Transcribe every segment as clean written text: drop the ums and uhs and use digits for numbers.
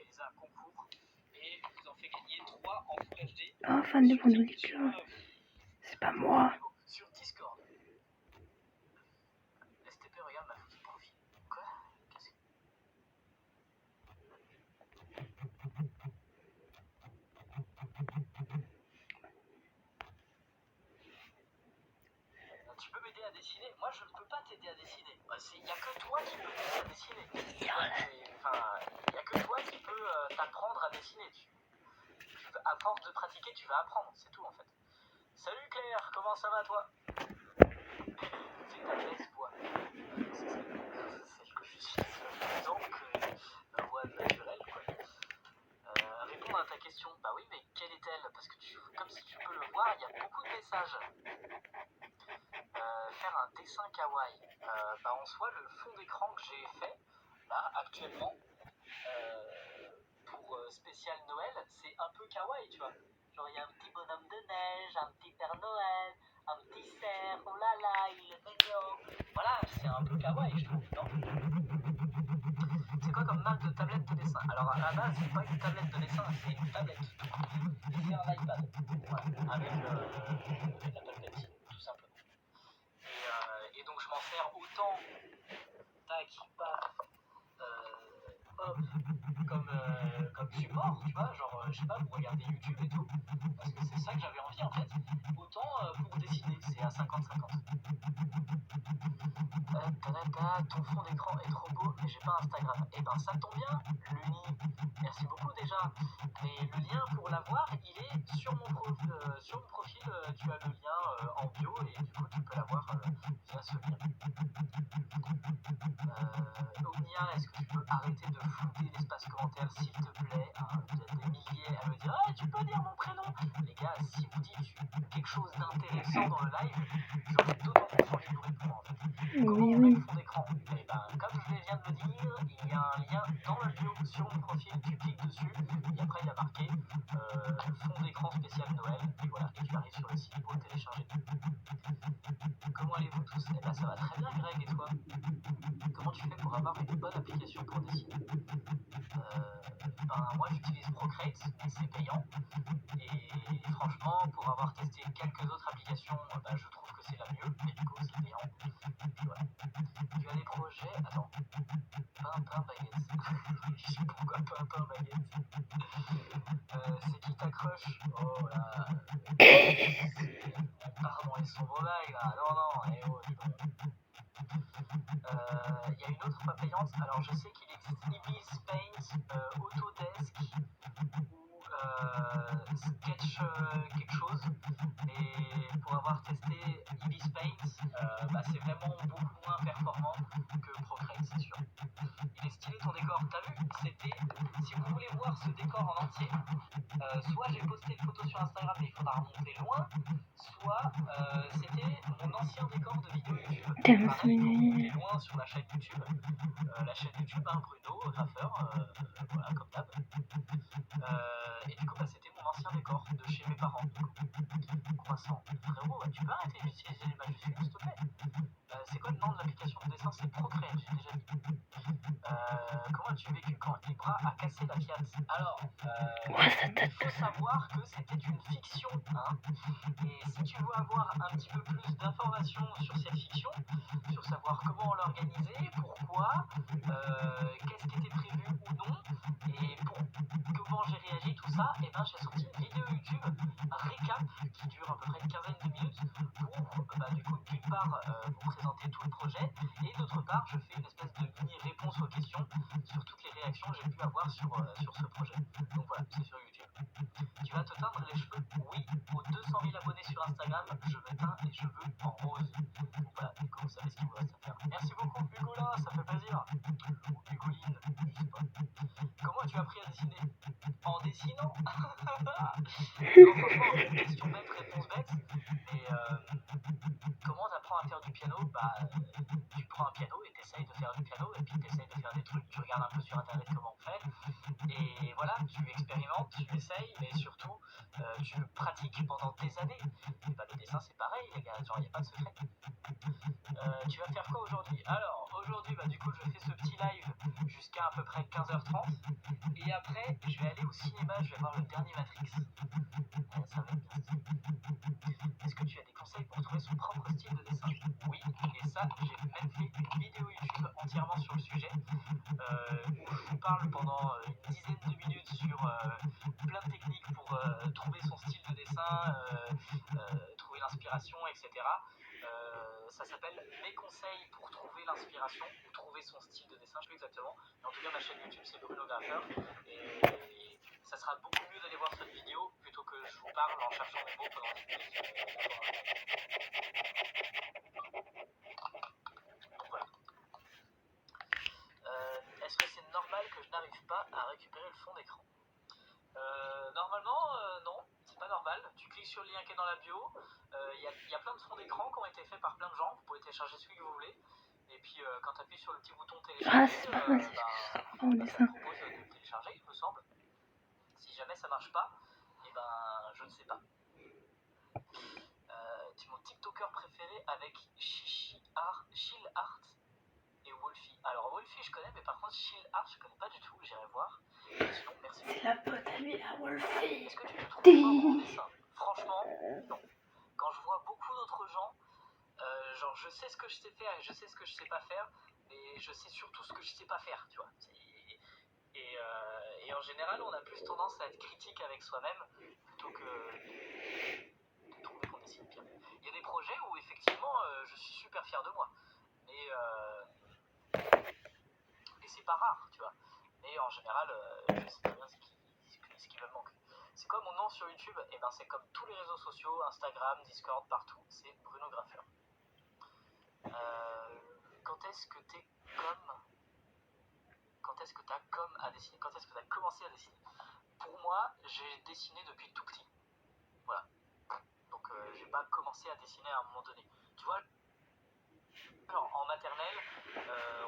organisé un concours et je vous en fais gagner 3 en Full HD. Oh, fan de Bonolique. C'est pas moi. Sur Discord. STP regarde ma photo de profil. Quoi? Qu'est-ce que... Tu peux m'aider à dessiner? Moi je ne peux pas t'aider à dessiner. Il n'y a que toi qui peux t'aider à dessiner. Enfin, il n'y a que toi qui peux t'apprendre à dessiner. À force de pratiquer, tu vas apprendre. C'est tout en fait. Salut Claire, comment ça va toi? C'est ta baisse voix. C'est celle que j'utilise donc ma voix naturelle quoi. Répondre à ta question, bah oui mais quelle est-elle? Parce que comme si tu peux le voir, il y a beaucoup de messages. Faire un dessin kawaii. Bah en soi le fond d'écran que j'ai fait là actuellement pour spécial Noël, c'est un peu kawaii tu vois. Genre il y a un petit bonhomme de neige, un petit Père Noël, un petit cerf, oh là là, il est mignon. Voilà, c'est un peu kawaii, je trouve, non? C'est quoi comme marque de tablette de dessin? Alors à la base, c'est pas une tablette de dessin, c'est une tablette. C'est un iPad, voilà, avec l'Apple Pencil, tout simplement. Et donc je m'en sers autant, tac, paf, hop, comme support, tu vois, genre, je sais pas, pour regarder YouTube et tout, parce que c'est ça que j'avais envie en fait, autant pour dessiner, c'est à 50-50. Ton fond d'écran est trop beau, mais j'ai pas Instagram. Et ben ça tombe bien, Luni, merci beaucoup déjà. Mais le lien pour l'avoir, il est sur mon profil, tu as le lien en bio, et du coup tu peux l'avoir via ce lien. Omnia, est-ce que tu peux arrêter de flouter l'espace commentaire s'il te plaît? Il y a des milliers à me dire « Ah, tu peux dire mon prénom !» Les gars, si vous dites quelque chose d'intéressant dans le live, j'aurai d'autant plus envie de vous répondre en fait. Comment on met le fond d'écran? Eh ben, comme je viens de le dire, il y a un lien dans la bio sur mon profil, tu cliques dessus, et après il y a marqué fond d'écran spécial Noël, et voilà, et tu arrives sur le site pour le télécharger. Comment allez-vous tous? Eh ben ça va très bien Greg, et toi? Comment tu fais pour avoir une bonne application pour dessiner? Moi j'utilise Procreate, mais c'est payant. Et franchement, pour avoir testé quelques autres applications, je trouve que c'est la mieux, mais du coup c'est payant. Et puis voilà. Tu as des projets... Attends. Pain baguette. Pourquoi pain baguette? C'est qui ta crush? Oh là... On part dans les sombres vagues là. Non, oh, dis donc. Il y a une autre pas payante. Alors je sais qu'il existe Ibis Paint, Autodesk ou Sketch quelque chose. Et pour avoir testé Ibis Paint, c'est vraiment beaucoup moins performant que Procreate, c'est sûr. Il est stylé ton décor. T'as vu? Si vous voulez voir ce décor en entier, soit j'ai posté une photo sur Instagram mais il faudra remonter loin, soit c'était mon ancien décor de vidéo YouTube. Pareil, il faut remonter loin sur la chaîne YouTube. La chaîne YouTube, Bruno, graffeur, voilà, comme d'hab. Et du coup, c'était mon ancien décor de chez mes parents. Croissant. Frérot, tu peux arrêter d'utiliser les majuscules, s'il te plaît? C'est quoi le nom de l'application de dessin? C'est Procreate, j'ai déjà dit. Comment as-tu vécu quand Ibra a cassé la Fiat? Alors, il faut savoir que c'était une fiction, hein. Et si tu veux avoir un petit peu plus d'informations sur cette fiction, sur savoir comment on l'a organisée, pourquoi, qu'est-ce qui était prévu ou non, et comment j'ai réagi, tout ça, et ben j'ai sorti une vidéo YouTube, un récap qui dure à peu près une quinzaine de minutes, pour du coup d'une part vous présenter tout le projet, et d'autre part je fais une espèce de mini réponse aux questions sur toutes les réactions que j'ai pu avoir sur ce projet. Donc voilà, c'est sur YouTube. Tu vas te teindre les cheveux? Oui, aux 200 000 abonnés sur Instagram, je me teins les cheveux en rose. Donc voilà, du coup vous savez ce qu'il vous reste à faire. Merci beaucoup Hugola, ça fait plaisir. Ou Hugoline, je sais pas. Comment tu as appris à dessiner? En dessinant? Non, franchement, question bête, réponse bête. Mais comment t'apprends à faire du piano? Tu prends un piano et t'essayes de faire du piano, et puis t'essayes de faire des trucs, tu regardes un peu sur internet comment on fait, et voilà, tu expérimentes, tu essayes, mais surtout tu pratiques pendant des années. Et le dessin c'est pareil les gars, genre il n'y a pas de secret. Tu vas faire quoi aujourd'hui? Alors aujourd'hui du coup je fais ce petit live jusqu'à à peu près 15h30, Et après, je vais aller au cinéma, je vais voir le dernier Matrix. Ça va être bien stylé. Est-ce que tu as des conseils pour trouver son propre style de dessin? Oui, et ça, j'ai même fait une vidéo YouTube entièrement sur le sujet, où je vous parle pendant une dizaine de minutes sur plein de techniques pour trouver son style de dessin, trouver l'inspiration, etc. Ça s'appelle Mes conseils pour trouver l'inspiration ou trouver son style de dessin, je sais plus exactement. Mais en tout cas, ma chaîne YouTube c'est Bruno Graffeur et ça sera beaucoup mieux d'aller voir cette vidéo plutôt que je vous parle en cherchant mes mots pendant 10 minutes. Donc voilà. Est-ce que c'est normal que je n'arrive pas à récupérer le fond d'écran? Normalement, non, c'est pas normal. Tu cliques sur le lien qui est dans la bio. Il y a plein de fonds d'écran qui ont été faits par plein de gens. Vous pouvez télécharger celui que vous voulez. Et puis, quand tu appuies sur le petit bouton télécharger, Ah, c'est pas moi, c'est ça mon te dessin. propose de le télécharger, il me semble. Si jamais ça marche pas, et ben, je ne sais pas. Tu es mon TikToker préféré avec Chill Art et Wolfie. Alors, Wolfie, je connais, mais par contre, Chill Art, je connais pas du tout. J'irai voir. Sinon, merci. C'est la pote à lui, la Wolfie. Est-ce que tu te trouves fort en dessin? Franchement, non. Quand je vois beaucoup d'autres gens, genre je sais ce que je sais faire et je sais ce que je sais pas faire, mais je sais surtout ce que je sais pas faire, tu vois. Et en général, on a plus tendance à être critique avec soi-même plutôt que de trouver qu'on dessine bien. Il y a des projets où effectivement je suis super fier de moi, mais c'est pas rare, tu vois. Mais en général, je sais très bien ce qui me manque. C'est quoi mon nom sur YouTube? Et ben c'est comme tous les réseaux sociaux, Instagram, Discord, partout, c'est Bruno Graffeur. Quand est-ce que t'es comme Quand est-ce que t'as comme à dessiner? Quand est-ce que t'as commencé à dessiner? Pour moi, j'ai dessiné depuis tout petit. Voilà. Donc j'ai pas commencé à dessiner à un moment donné. Tu vois, genre en maternelle,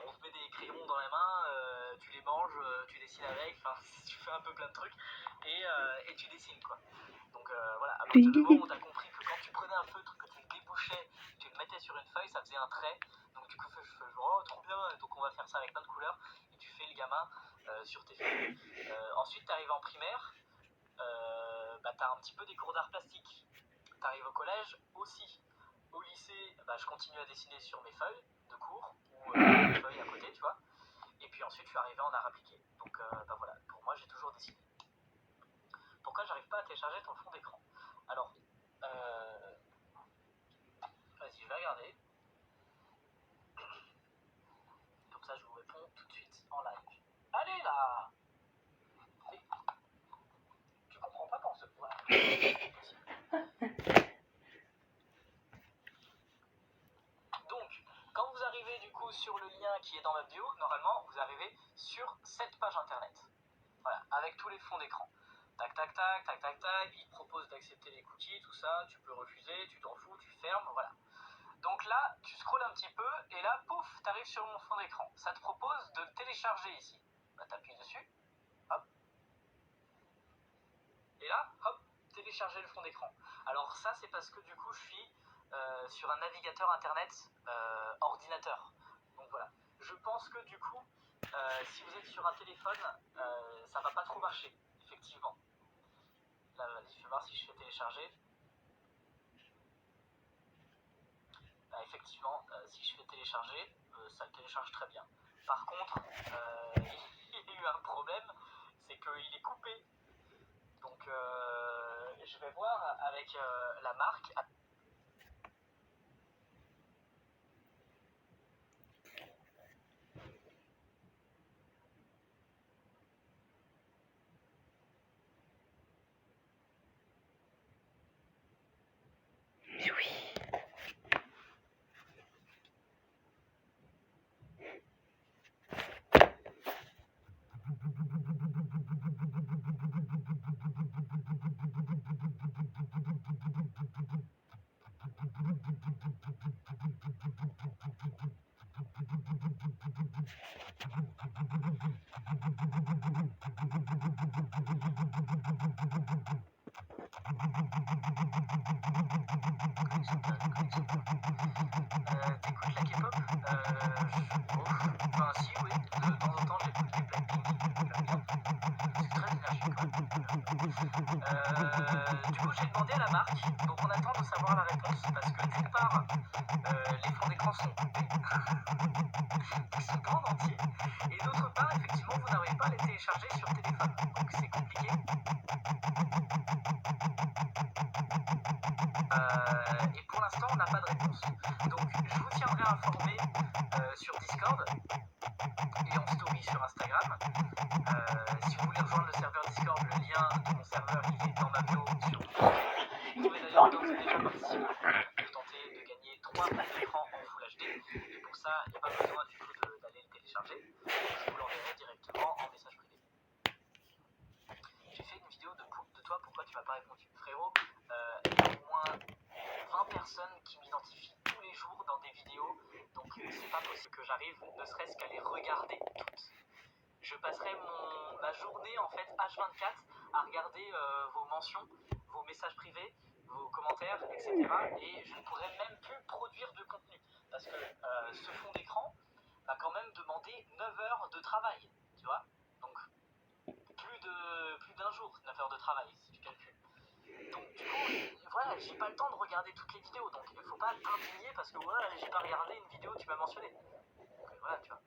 on te met des crayons dans les mains, tu les manges, tu dessines avec, enfin tu fais un peu plein de trucs et tu dessines quoi. Donc voilà, à partir du moment où t'as compris que quand tu prenais un feutre, que tu le débouchais, tu le mettais sur une feuille, ça faisait un trait. Donc du coup je fais oh trop bien, donc on va faire ça avec plein de couleurs et tu fais le gamin sur tes feuilles. Ensuite t'arrives en primaire, bah t'as un petit peu des cours d'art plastique. T'arrives au collège aussi. Au lycée, bah, je continue à dessiner sur mes feuilles de cours ou mes feuilles à côté, tu vois. Et puis ensuite, je suis arrivé en art appliqué. Donc bah voilà, pour moi, j'ai toujours dessiné. Pourquoi j'arrive pas à télécharger ton fond d'écran? Alors, vas-y, je vais regarder. Comme ça, je vous réponds tout de suite en live. Allez là! Tu comprends pas quand ce... Voilà. Donc, quand vous arrivez du coup sur le lien qui est dans ma bio, normalement, vous arrivez sur cette page internet. Voilà, avec tous les fonds d'écran. Tac, tac, tac, tac, tac, tac. Il te propose d'accepter les cookies, tout ça. Tu peux refuser, tu t'en fous, tu fermes, voilà. Donc là, tu scrolles un petit peu et là, pouf, t'arrives sur mon fond d'écran. Ça te propose de le télécharger ici. Bah, t'appuies dessus, hop. Et là, hop, télécharger le fond d'écran. Alors ça, c'est parce que du coup, je suis sur un navigateur internet ordinateur. Donc voilà. Je pense que du coup, si vous êtes sur un téléphone, ça va pas trop marcher, effectivement. Là, vas-y, je vais voir si je fais télécharger. Bah, effectivement, si je fais télécharger, ça le télécharge très bien. Par contre, il y a eu un problème, c'est qu'il est coupé. Donc, je vais voir avec la marque. Mais oui. les télécharger sur téléphone, donc c'est compliqué. Et pour l'instant, on n'a pas de réponse. Donc, je vous tiendrai informé sur Discord et en story sur Instagram. Si vous voulez rejoindre le serveur Discord, le lien de mon serveur il est dans ma bio sur mon profil. Vous pouvez d'ailleurs d'ores et déjà participer pour tenter de gagner 3 écrans en Full HD. Et pour ça, il n'y a pas besoin du coup d'aller le télécharger. Je vous l'enverrai directement en message privé. J'ai fait une vidéo de toi, pourquoi tu m'as pas répondu. Frérot, il y a au moins 20 personnes qui m'identifient tous les jours dans des vidéos, donc c'est pas possible que j'arrive ne serait-ce qu'à les regarder toutes. Je passerai ma journée en fait H24 à regarder vos mentions, vos messages privés, vos commentaires, etc. Et je ne pourrais même plus produire de contenu parce que ce fond d'écran va quand même demander 9 heures de travail, tu vois. Donc plus d'un jour, 9 heures de travail si tu calcules. Donc du coup, voilà, j'ai pas le temps de regarder toutes les vidéos, donc il faut pas t'indigner parce que voilà, j'ai pas regardé une vidéo que tu m'as mentionnée. Donc voilà, tu vois.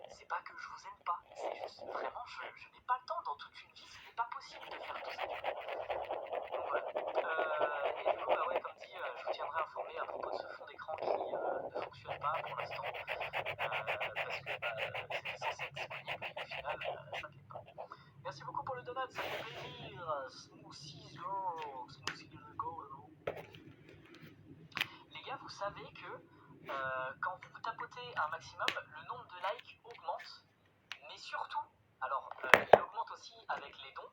C'est pas que je vous aime pas, c'est juste vraiment, je n'ai pas le temps dans toute une vie, ce n'est pas possible de faire tout ça. Donc voilà. Et du coup, bah ouais, comme dit, je vous tiendrai informé à propos de ce fond d'écran qui ne fonctionne pas pour l'instant, parce que c'était censé être disponible et au final, ça ne l'est pas. Merci beaucoup pour le donut, ça fait plaisir. Smoothie Go. Les gars, vous savez que quand vous tapotez un maximum, le nombre de likes augmente, mais surtout, alors il augmente aussi avec les dons,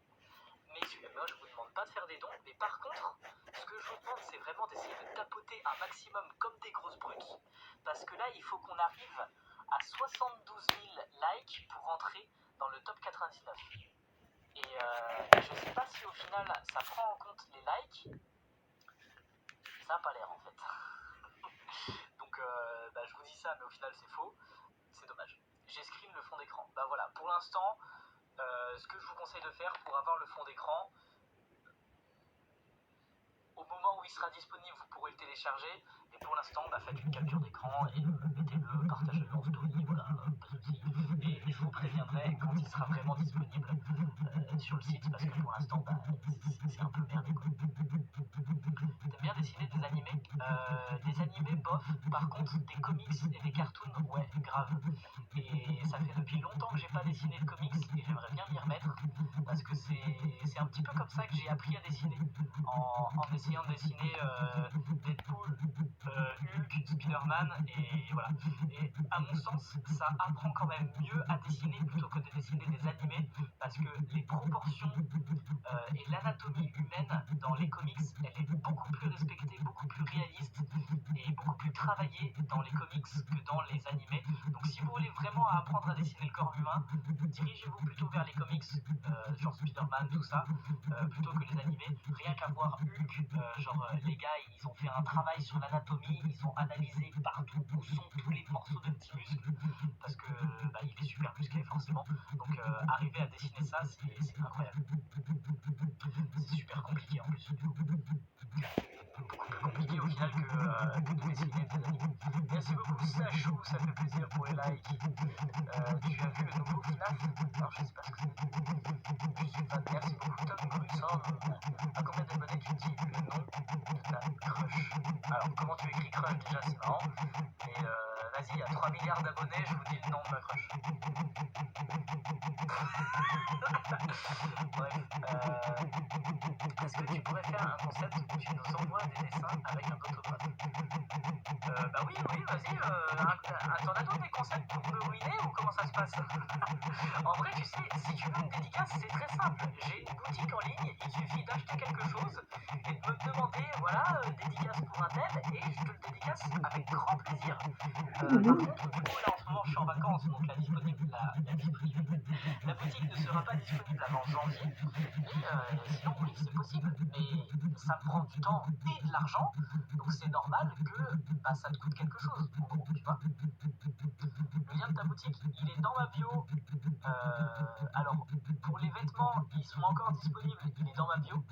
mais moi je vous demande pas de faire des dons, mais par contre, ce que je vous demande c'est vraiment d'essayer de tapoter un maximum comme des grosses brutes, parce que là il faut qu'on arrive à 72 000 likes pour entrer dans le top 99. Et je sais pas si au final ça prend en compte les likes, ça a pas l'air en fait. Donc je vous dis ça, mais au final c'est faux, c'est dommage. J'ai screen le fond d'écran. Bah voilà, pour l'instant, ce que je vous conseille de faire pour avoir le fond d'écran, au moment où il sera disponible, vous pourrez le télécharger. Et pour l'instant, faites une capture d'écran et mettez-le, partagez-le en story, voilà, pas de soucis. Et je vous préviendrai quand il sera vraiment disponible sur le site, parce que pour l'instant, c'est un peu merdé quoi. T'aimes bien dessiner des animés? Des animés bof, par contre des comics et des cartoons, ouais, grave. Et ça fait depuis longtemps que j'ai pas dessiné de comics et j'aimerais bien m'y remettre parce que c'est un petit peu comme ça que j'ai appris à dessiner, en essayant de dessiner Deadpool, Hulk, Spider-Man et voilà. Et à mon sens, ça apprend quand même mieux à dessiner plutôt que de dessiner des animés parce que les proportions et l'anatomie humaine dans les comics, elle est beaucoup plus respectée, beaucoup plus réaliste et beaucoup plus travaillée dans les comics que dans les animés. Donc si vous voulez vraiment apprendre à dessiner le corps humain, dirigez-vous plutôt vers les comics, genre Spider-Man, tout ça, plutôt que les animés. Rien qu'à voir Hulk, les gars, ils ont fait un travail sur l'anatomie, ils ont analysé partout où sont tous les morceaux de petits muscles, parce que il est super musclé forcément. Donc arriver à dessiner ça, c'est incroyable. C'est super compliqué en plus. Beaucoup plus compliqué au final que de dessiner des animés. Merci beaucoup Sachou, ça fait plaisir pour les likes. Tu as vu le nouveau FNAF? Alors je sais pas ce que c'est. Je suis fan. Merci beaucoup Tom Grusson. À combien d'abonnés tu dis le nom de ta crush? Alors comment tu écris crush déjà c'est marrant. Mais vas-y, à 3 milliards d'abonnés, je vous dis le nom de ma crush. Bref, est-ce que tu pourrais faire un concept où tu nous envoies des dessins avec un autographe? Oui, vas-y, t'en as d'autres des concepts pour me ruiner ou comment ça se passe? En vrai, tu sais, si tu veux une dédicace, c'est très simple. J'ai une boutique en ligne, il suffit d'acheter quelque chose et de me demander, voilà, dédicace pour un tel, et je te le dédicace avec grand plaisir. Par contre, du coup, là en ce moment, je suis en vacances, donc la vie privée boutique ne sera pas disponible avant janvier. Et sinon, oui, c'est possible. Mais ça prend du temps et de l'argent. Donc c'est normal que bah, ça te coûte quelque chose, en gros, tu vois. Le lien de ta boutique, il est dans ma bio. Alors, pour les vêtements, ils sont encore disponibles, il est dans ma bio.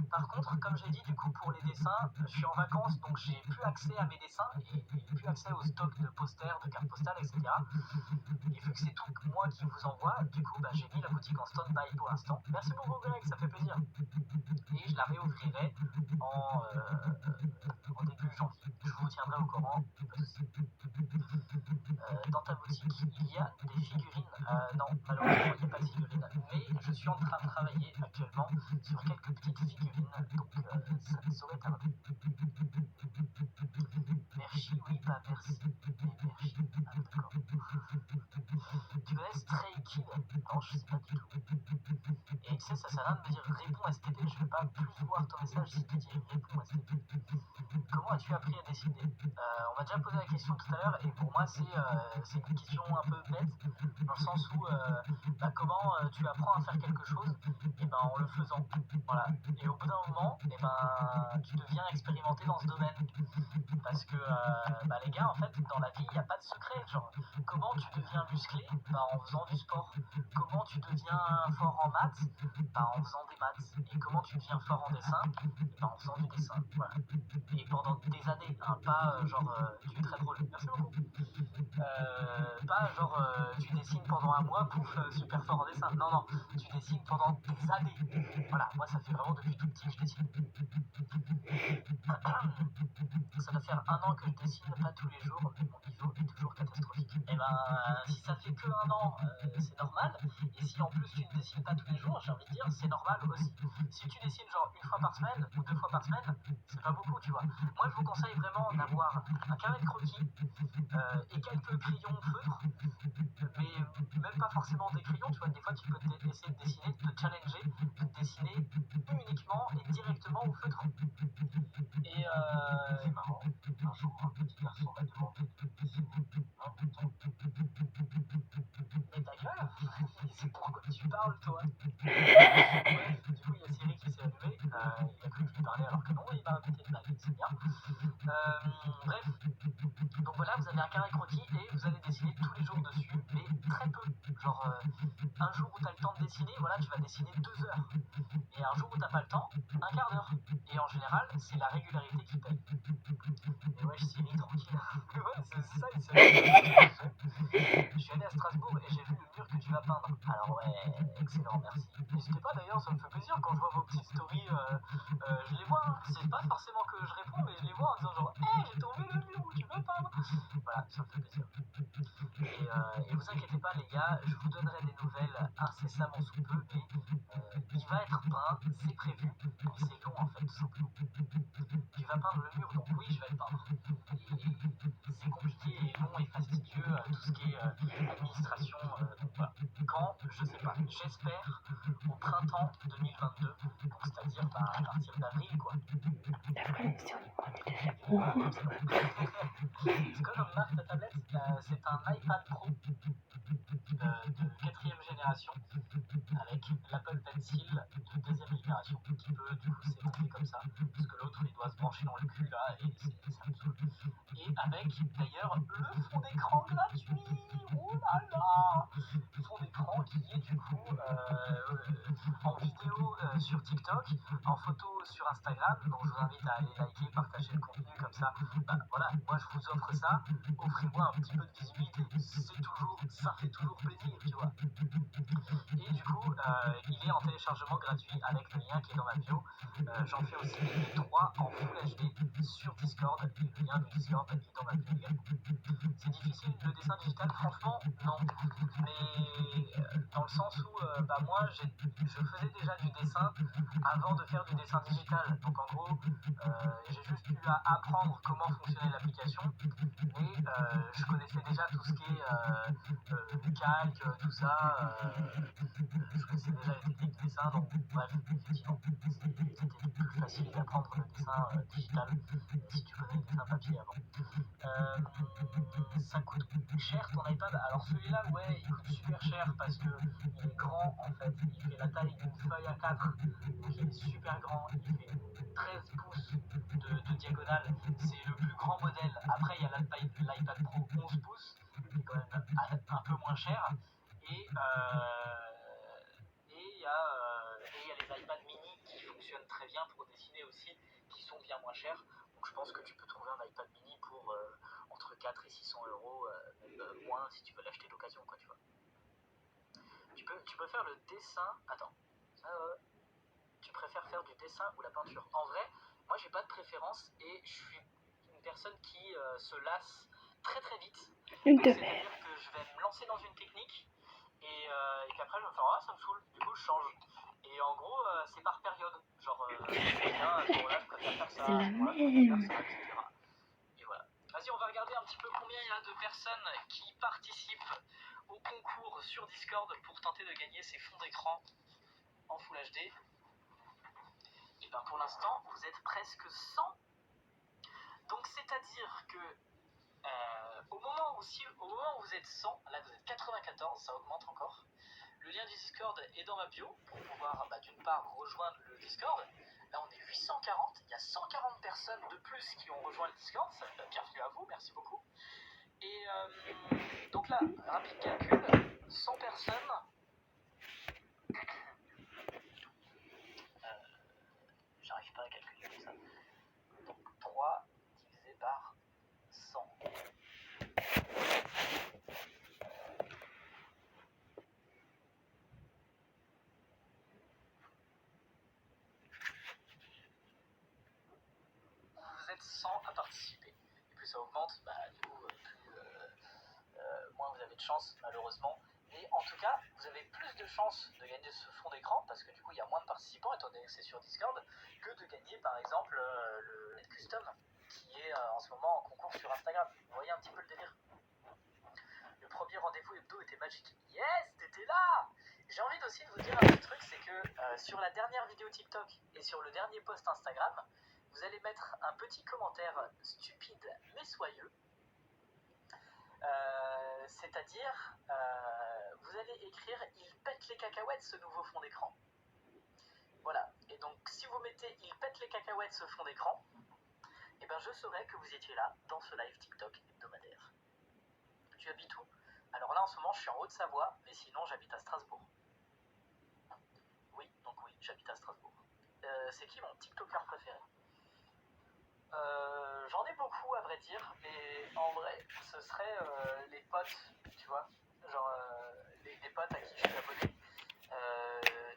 Par contre, comme j'ai dit, du coup, pour les dessins, je suis en vacances, donc j'ai plus accès à mes dessins et plus accès au stock de posters, de cartes postales, etc. Et vu que c'est tout moi qui vous envoie, du coup, bah, j'ai mis la boutique en stand-by pour l'instant. Merci beaucoup, Greg, ça fait plaisir. Et je la réouvrirai en début janvier. Je vous tiendrai au courant, pas de soucis. Dans ta boutique, il y a des figurines. Non, malheureusement, il n'y a pas de figurines. Mais je suis en train de travailler actuellement sur quelques petites figurines. Donc, ça ne saurait tarder. Merci, oui, bah merci. Mais merci. Ah, d'accord. Tu connais Stray Kid? Non, je sais pas du tout. Et tu sais, ça sert à rien de me dire réponds STP. Je ne vais pas plus voir ton message si tu dis réponds STP. Comment as-tu appris à dessiner? On m'a déjà posé la question tout à l'heure et pour moi c'est une question un peu bête dans le sens où bah, comment tu apprends à faire quelque chose et ben en le faisant. Voilà. Et au bout d'un moment, et ben tu deviens expérimenté dans ce domaine. Parce que bah, les gars en fait dans la vie il n'y a pas de secret. Genre comment tu deviens musclé? Bah, en faisant du sport. Comment tu deviens fort en maths? Bah, en faisant des maths. Et comment tu deviens fort en dessin? Et bah, en faisant du dessin. Voilà. Et pendant des années, hein, pas tu es très drôle, merci beaucoup. Pas tu dessines pendant un mois, pouf, super fort en dessin. Non, non, tu dessines pendant des années. Voilà, moi ça fait vraiment depuis tout petit que je dessine. Ça doit faire 1 an que je dessine, pas tous les jours, mais mon niveau est toujours catastrophique. Et ben, si ça fait que 1 an, c'est normal. Et si en plus tu ne dessines pas tous les jours, j'ai envie de dire, c'est normal aussi. Si tu dessines genre 1 fois par semaine ou 2 fois par semaine, c'est pas beaucoup, tu vois. Moi, je vous conseille vraiment d'avoir un carnet de croquis et quelques crayons feutres, mais même pas forcément des crayons, tu vois. Des fois, tu peux essayer de dessiner, de te challenger, de dessiner uniquement et directement au feutre. Et c'est marrant, un jour, un petit garçon m'a demandé de dessiner un bouton. Mais ta gueule, c'est pourquoi tu parles, toi? Bref, du coup, il y a Siri qui s'est allumé. Il a cru que je lui parlais alors que non, il m'a répété de blague, c'est bien. Bref, donc voilà, vous avez un carré croquis et vous allez dessiner tous les jours dessus, mais très peu. Genre, un jour où tu as le temps de dessiner, voilà, tu vas dessiner 2 heures. Et un jour où t'as pas le temps, 1/4 d'heure. Et en général, c'est la régularité qui paye. Et ouais, Siri, tranquille. Ouais, c'est ça, il s'est. Je suis allé à Strasbourg et j'ai vu le mur que tu vas peindre. Alors ouais, excellent, merci. N'hésitez pas d'ailleurs, ça me fait plaisir quand je vois vos petites stories. Je les vois, hein. C'est pas forcément que je réponds, mais je les vois en disant genre, hey, j'ai trouvé le mur où tu veux peindre. Voilà, ça me fait plaisir. Et vous inquiétez pas les gars, je vous donnerai des nouvelles incessamment sous peu et il va être peint, c'est prévu, mais c'est long en fait tout simplement. Tu vas peindre le mur, donc oui je vais le peindre. Et c'est compliqué et long et fastidieux, tout ce qui est administration, donc voilà. Quand, je sais pas, j'espère au printemps 2022, donc c'est-à-dire bah, à partir d'avril quoi. La connexion du premier de chaque C'est quoi comme marque ta tablette? C'est un iPad Pro de 4ème génération avec l'Apple Pencil de 2ème génération qui peut du coup s'égonfler comme ça parce que l'autre il doit se brancher dans le cul là et ça me saoule. Et avec d'ailleurs le fond d'écran gratuit, oh là là, fond d'écran qui est du coup en vidéo sur TikTok, en photo sur Instagram, donc je vous invite à aller liker, partager le contenu comme ça. Bah, voilà, moi je vous offre ça, offrez-moi un petit peu de visibilité, ça fait toujours plaisir, tu vois. Et du coup, il est en téléchargement gratuit avec le lien qui est dans ma bio. J'en fais aussi les 3 en Full HD sur Discord et le lien du Discord est dans ma bio également. C'est difficile le dessin digital, franchement non, mais dans le sens où bah moi je faisais déjà du dessin avant de faire du dessin digital. Donc en gros, j'ai juste eu à apprendre comment fonctionnait l'application, mais je connaissais déjà tout ce qui est calque, tout ça. Je connaissais déjà les techniques de dessin, donc bref, effectivement, c'était plus facile d'apprendre le dessin digital si tu connais le dessin papier avant. Ça coûte cher ton iPad. Alors celui-là, ouais, il coûte super cher parce que il est grand en fait. Il fait la taille d'une feuille A4. Donc il est super grand. Il fait 13 pouces de diagonale. C'est le plus grand modèle. Après, il y a l'iPad Pro 11 pouces, qui est quand même un peu moins cher. Et il y a les iPad mini qui fonctionnent très bien pour dessiner aussi, qui sont bien moins chers. Donc je pense que tu peux trouver un iPad mini pour entre 4 et 600 euros, même moins si tu veux l'acheter d'occasion, quoi, tu vois. Tu peux faire le dessin. Attends. Tu préfères faire du dessin ou la peinture? En vrai, moi j'ai pas de préférence et je suis une personne qui se lasse très très vite. Une de C'est-à-dire mer. que je vais me lancer dans une technique et qu'après je vais me faire ah ça me saoule, du coup je change. Et en gros c'est par période. Genre bien, à ce moment-là je préfère faire ça, C'est à la ce moment-là je préfère même. faire ça, etc. Et voilà. Vas-y, on va regarder un petit peu combien il y a de personnes qui participent au concours sur Discord pour tenter de gagner ces fonds d'écran en Full HD. Et bien pour l'instant, vous êtes presque 100. Donc c'est-à-dire que au moment où vous êtes 100, là vous êtes 94, ça augmente encore. Le lien du Discord est dans ma bio pour pouvoir d'une part rejoindre le Discord. Là on est 840, il y a 140 personnes de plus qui ont rejoint le Discord. Bienvenue à vous, merci beaucoup. Et donc là, rapide calcul, 100 personnes. J'arrive pas à calculer comme ça. Donc 3 divisé par 100. Vous êtes 100 à participer. Et plus ça augmente, du coup, moins vous avez de chance, malheureusement. Et en tout cas, vous avez plus de chances de gagner ce fond d'écran, parce que du coup, il y a moins de participants, étant donné que c'est sur Discord, que de gagner, par exemple, le Net Custom, qui est en ce moment en concours sur Instagram. Vous voyez un petit peu le délire? Le premier rendez-vous hebdo était magique. Yes, t'étais là! J'ai envie aussi de vous dire un petit truc, c'est que sur la dernière vidéo TikTok et sur le dernier post Instagram, vous allez mettre un petit commentaire stupide mais soyeux. C'est-à-dire, vous allez écrire « Il pète les cacahuètes ce nouveau fond d'écran ». Voilà, et donc si vous mettez « Il pète les cacahuètes ce fond d'écran », et ben je saurai que vous étiez là dans ce live TikTok hebdomadaire. Tu habites où? Alors là en ce moment je suis en Haute-Savoie, mais sinon j'habite à Strasbourg. Oui, donc oui, j'habite à Strasbourg. C'est qui mon TikToker préféré? J'en ai beaucoup à vrai dire, mais en vrai, ce serait les potes, tu vois, genre les potes à qui je suis abonné.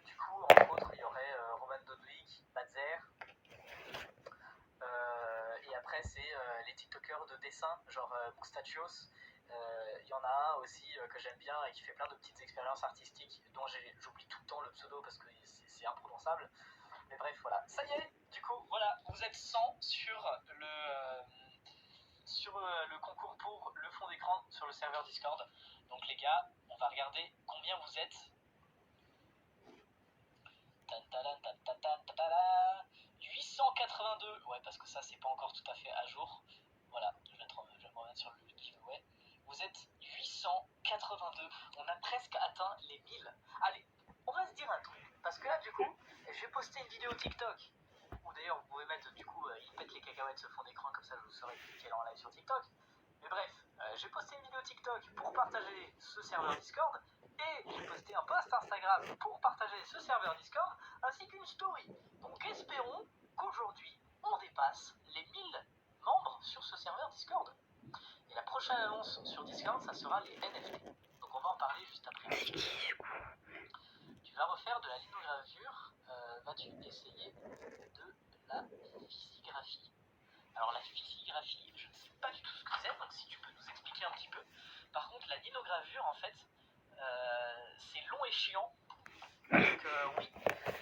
Du coup, entre autres, il y aurait Roman Dodwick, Badzer, et après c'est les TikTokers de dessin, genre Moustachios. Il y en a un aussi que j'aime bien et qui fait plein de petites expériences artistiques dont j'oublie tout le temps le pseudo parce que c'est imprononçable. Mais bref, voilà. Ça y est, du coup, voilà, vous êtes 100 sur le concours pour le fond d'écran sur le serveur Discord. Donc les gars, on va regarder combien vous êtes. 882. Ouais, parce que ça, c'est pas encore tout à fait à jour. Voilà, je vais me remettre sur le giveaway. Vous êtes 882. On a presque atteint les 1000. Allez, on va se dire un truc. Parce que là, du coup, je vais poster une vidéo TikTok. Ou d'ailleurs, vous pouvez mettre, du coup, il pète les cacahuètes ce fond d'écran, comme ça, vous saurez qui est en live sur TikTok. Mais bref, j'ai posté une vidéo TikTok pour partager ce serveur Discord. Et j'ai posté un post Instagram pour partager ce serveur Discord, ainsi qu'une story. Donc espérons qu'aujourd'hui, on dépasse les 1000 membres sur ce serveur Discord. Et la prochaine annonce sur Discord, ça sera les NFT. Donc on va en parler juste après. Tu vas refaire de la linogravure, vas-tu essayer de la physigraphie? Alors la physigraphie, je ne sais pas du tout ce que c'est, donc si tu peux nous expliquer un petit peu. Par contre, la linogravure, en fait, c'est long et chiant. Donc oui,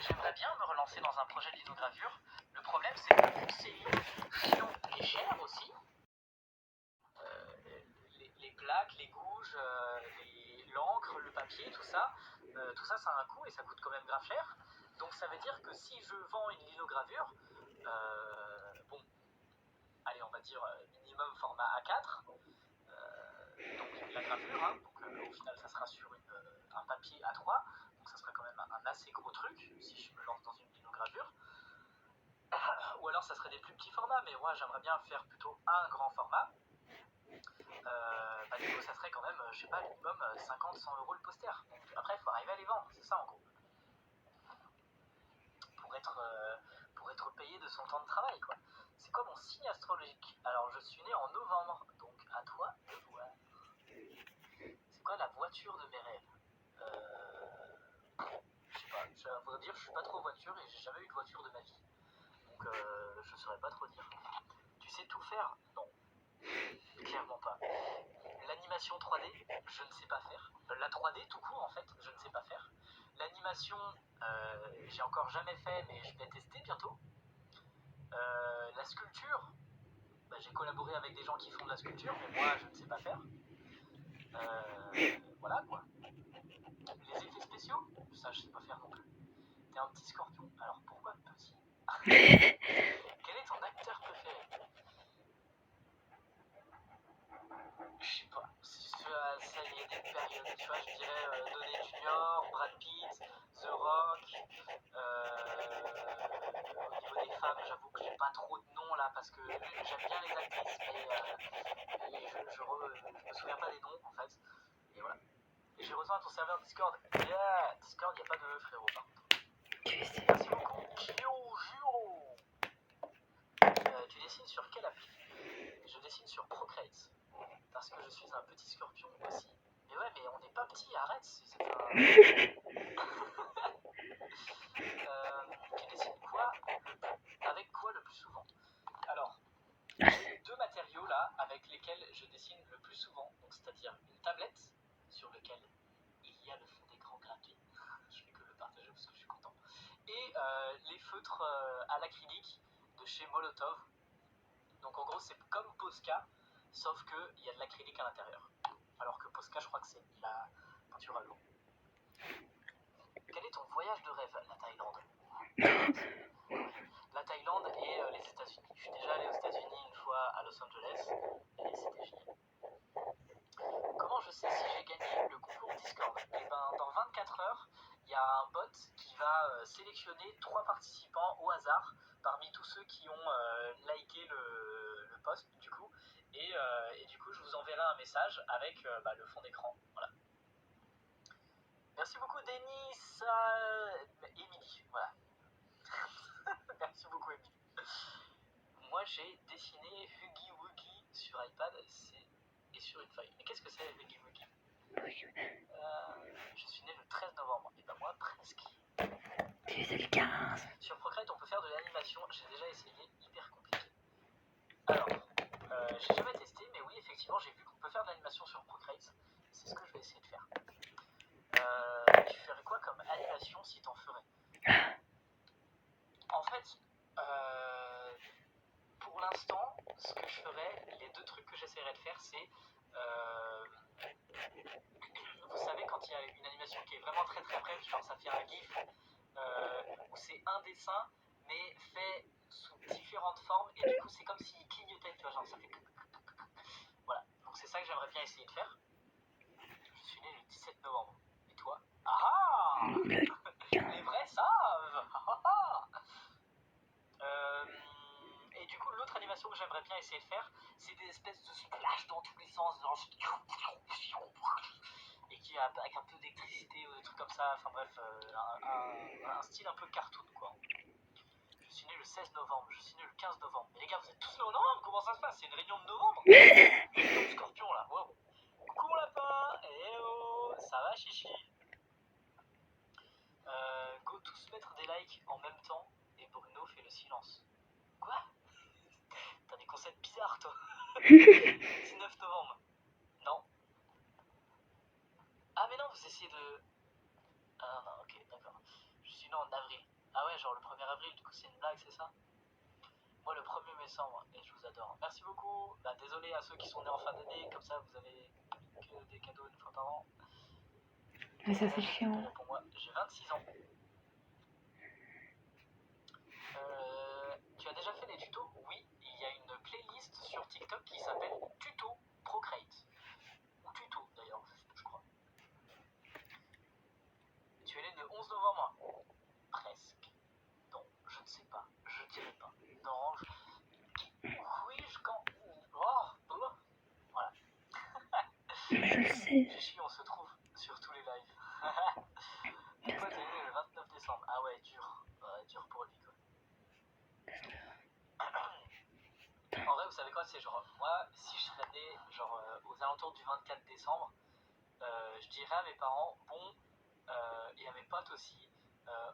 j'aimerais bien me relancer dans un projet de lithogravure. Le problème c'est que c'est long, chiant et cher aussi. Les plaques, les gouges, l'encre, le papier, tout ça ça a un coût et ça coûte quand même grave cher. Donc ça veut dire que si je vends une lithogravure, bon, allez on va dire minimum format A4, donc la gravure, hein, donc au final ça sera sur un papier A3, donc ça sera quand même un assez gros truc si je me lance dans une lithogravure. Ou alors ça serait des plus petits formats, mais moi j'aimerais bien faire plutôt un grand format. Du coup ça serait quand même, je sais pas, minimum 50-100 € le poster. Donc, après il faut arriver à les vendre, c'est ça en gros. Pour être payé de son temps de travail quoi. C'est quoi mon signe astrologique? Alors je suis né en novembre, donc à toi de voir. C'est quoi la voiture de mes rêves? Je sais pas, à vrai dire je suis pas trop voiture et j'ai jamais eu de voiture de ma vie. Donc je saurais pas trop dire. Tu sais tout faire? Non. Clairement pas. L'animation 3D, je ne sais pas faire. La 3D tout court en fait, je ne sais pas faire. L'animation, j'ai encore jamais fait mais je vais tester bientôt. La sculpture, j'ai collaboré avec des gens qui font de la sculpture mais moi je ne sais pas faire. Voilà quoi. Les effets spéciaux, ça je sais pas faire non plus. T'es un petit scorpion, alors pourquoi petit? Quel est ton acteur préféré? Je sais pas, ça il y a des périodes, tu vois, je dirais Downey Junior, Brad Pitt, The Rock. Au niveau des femmes, j'avoue que j'ai pas trop de noms là parce que j'aime bien les actrices, mais je me souviens pas des noms en fait. Et voilà. Et j'ai rejoint ton serveur Discord. Yeah, Discord, y a pas de frérot par contre. Merci beaucoup. Kyojuro. Tu dessines sur quelle appli? Je dessine sur Procreate. Parce que je suis un petit scorpion aussi. Mais ouais, mais on n'est pas petit, arrête. C'est tu dessines quoi avec quoi le plus souvent? Alors, j'ai deux matériaux là avec lesquels je dessine le plus souvent. Donc, c'est-à-dire une tablette sur laquelle il y a le fond d'écran gratuit. Je fais que le partager parce que je suis content. Et les feutres à l'acrylique de chez Molotov. Donc en gros c'est comme Posca, sauf qu'il y a de l'acrylique à l'intérieur. Alors que Posca je crois que c'est de la peinture à l'eau. Quel est ton voyage de rêve? La Thaïlande. La Thaïlande et les États-Unis. Je suis déjà allé aux États-Unis une fois à Los Angeles et c'était génial. Comment je sais si j'ai gagné le concours Discord? Et ben dans 24 heures, il y a un bot qui va sélectionner 3 participants au hasard parmi tous ceux qui ont liké le post du coup. Et du coup, je vous enverrai un message avec le fond d'écran. Voilà. Merci beaucoup, Denis. Émilie. Voilà. Merci beaucoup, Émilie. Moi, j'ai dessiné Huggy Wuggy sur iPad et sur une feuille. Mais qu'est-ce que c'est, Huggy Wuggy? Je suis né le 13 novembre. Et ben moi, presque. Tu es le 15. Sur Procreate, on peut faire de l'animation. J'ai déjà essayé, hyper compliqué. Alors, j'ai jamais testé, mais oui, effectivement, j'ai vu qu'on peut faire de l'animation sur Procreate. C'est ce que je vais essayer de faire. Tu ferais quoi comme animation si t'en ferais? En fait, pour l'instant, ce que je ferais, les deux trucs que j'essaierais de faire, c'est vous savez quand il y a une animation qui est vraiment très très brève, genre ça fait un gif où c'est un dessin mais fait sous différentes formes et du coup c'est comme s'il clignotait, tu vois, genre ça fait voilà, donc c'est ça que j'aimerais bien essayer de faire. Je suis né le 17 novembre. Et toi? Ah les vrais savent. Et du coup l'autre animation que j'aimerais bien essayer de faire, c'est des espèces de splash dans tous les sens, genre et qui avec un peu d'électricité ou des trucs comme ça, enfin bref, un style un peu cartoon quoi. Je suis né le 16 novembre, je suis né le 15 novembre. Mais les gars, vous êtes tous nés au novembre? Comment ça se passe? C'est une réunion de novembre? Comme Scorpion là, wow. Coucou mon lapin, eh oh, ça va chichi? Go tous mettre des likes en même temps et Bruno fait le silence. Quoi? T'as des concepts bizarres toi. 19 novembre. Non. Ah mais non, vous essayez de... Ah non, ok, d'accord. né en avril. Ah ouais, genre le 1er avril, du coup c'est une blague, c'est ça? Moi le 1er décembre, et je vous adore. Merci beaucoup. Bah, désolé à ceux qui sont nés en fin d'année, comme ça vous avez que des cadeaux une fois par an. Mais ça, c'est chiant. Pour moi, j'ai 26 ans. Tu as déjà fait des tutos? Oui, il y a une playlist sur TikTok qui s'appelle Tuto Procreate. Ou Tuto d'ailleurs, je crois. Tu es né le 11 novembre? Presque. Non, je ne sais pas. Je dirais pas. Non, oui, quand... Oh, voilà. Je le sais. Chichi, on se trouve sur tous les lives. Mon pote est né le 29 décembre. Ah ouais, dur. Dur pour lui, quoi. En vrai, vous savez quoi, c'est genre, moi, si je serais né, genre, aux alentours du 24 décembre, je dirais à mes parents, bon, et à mes potes aussi,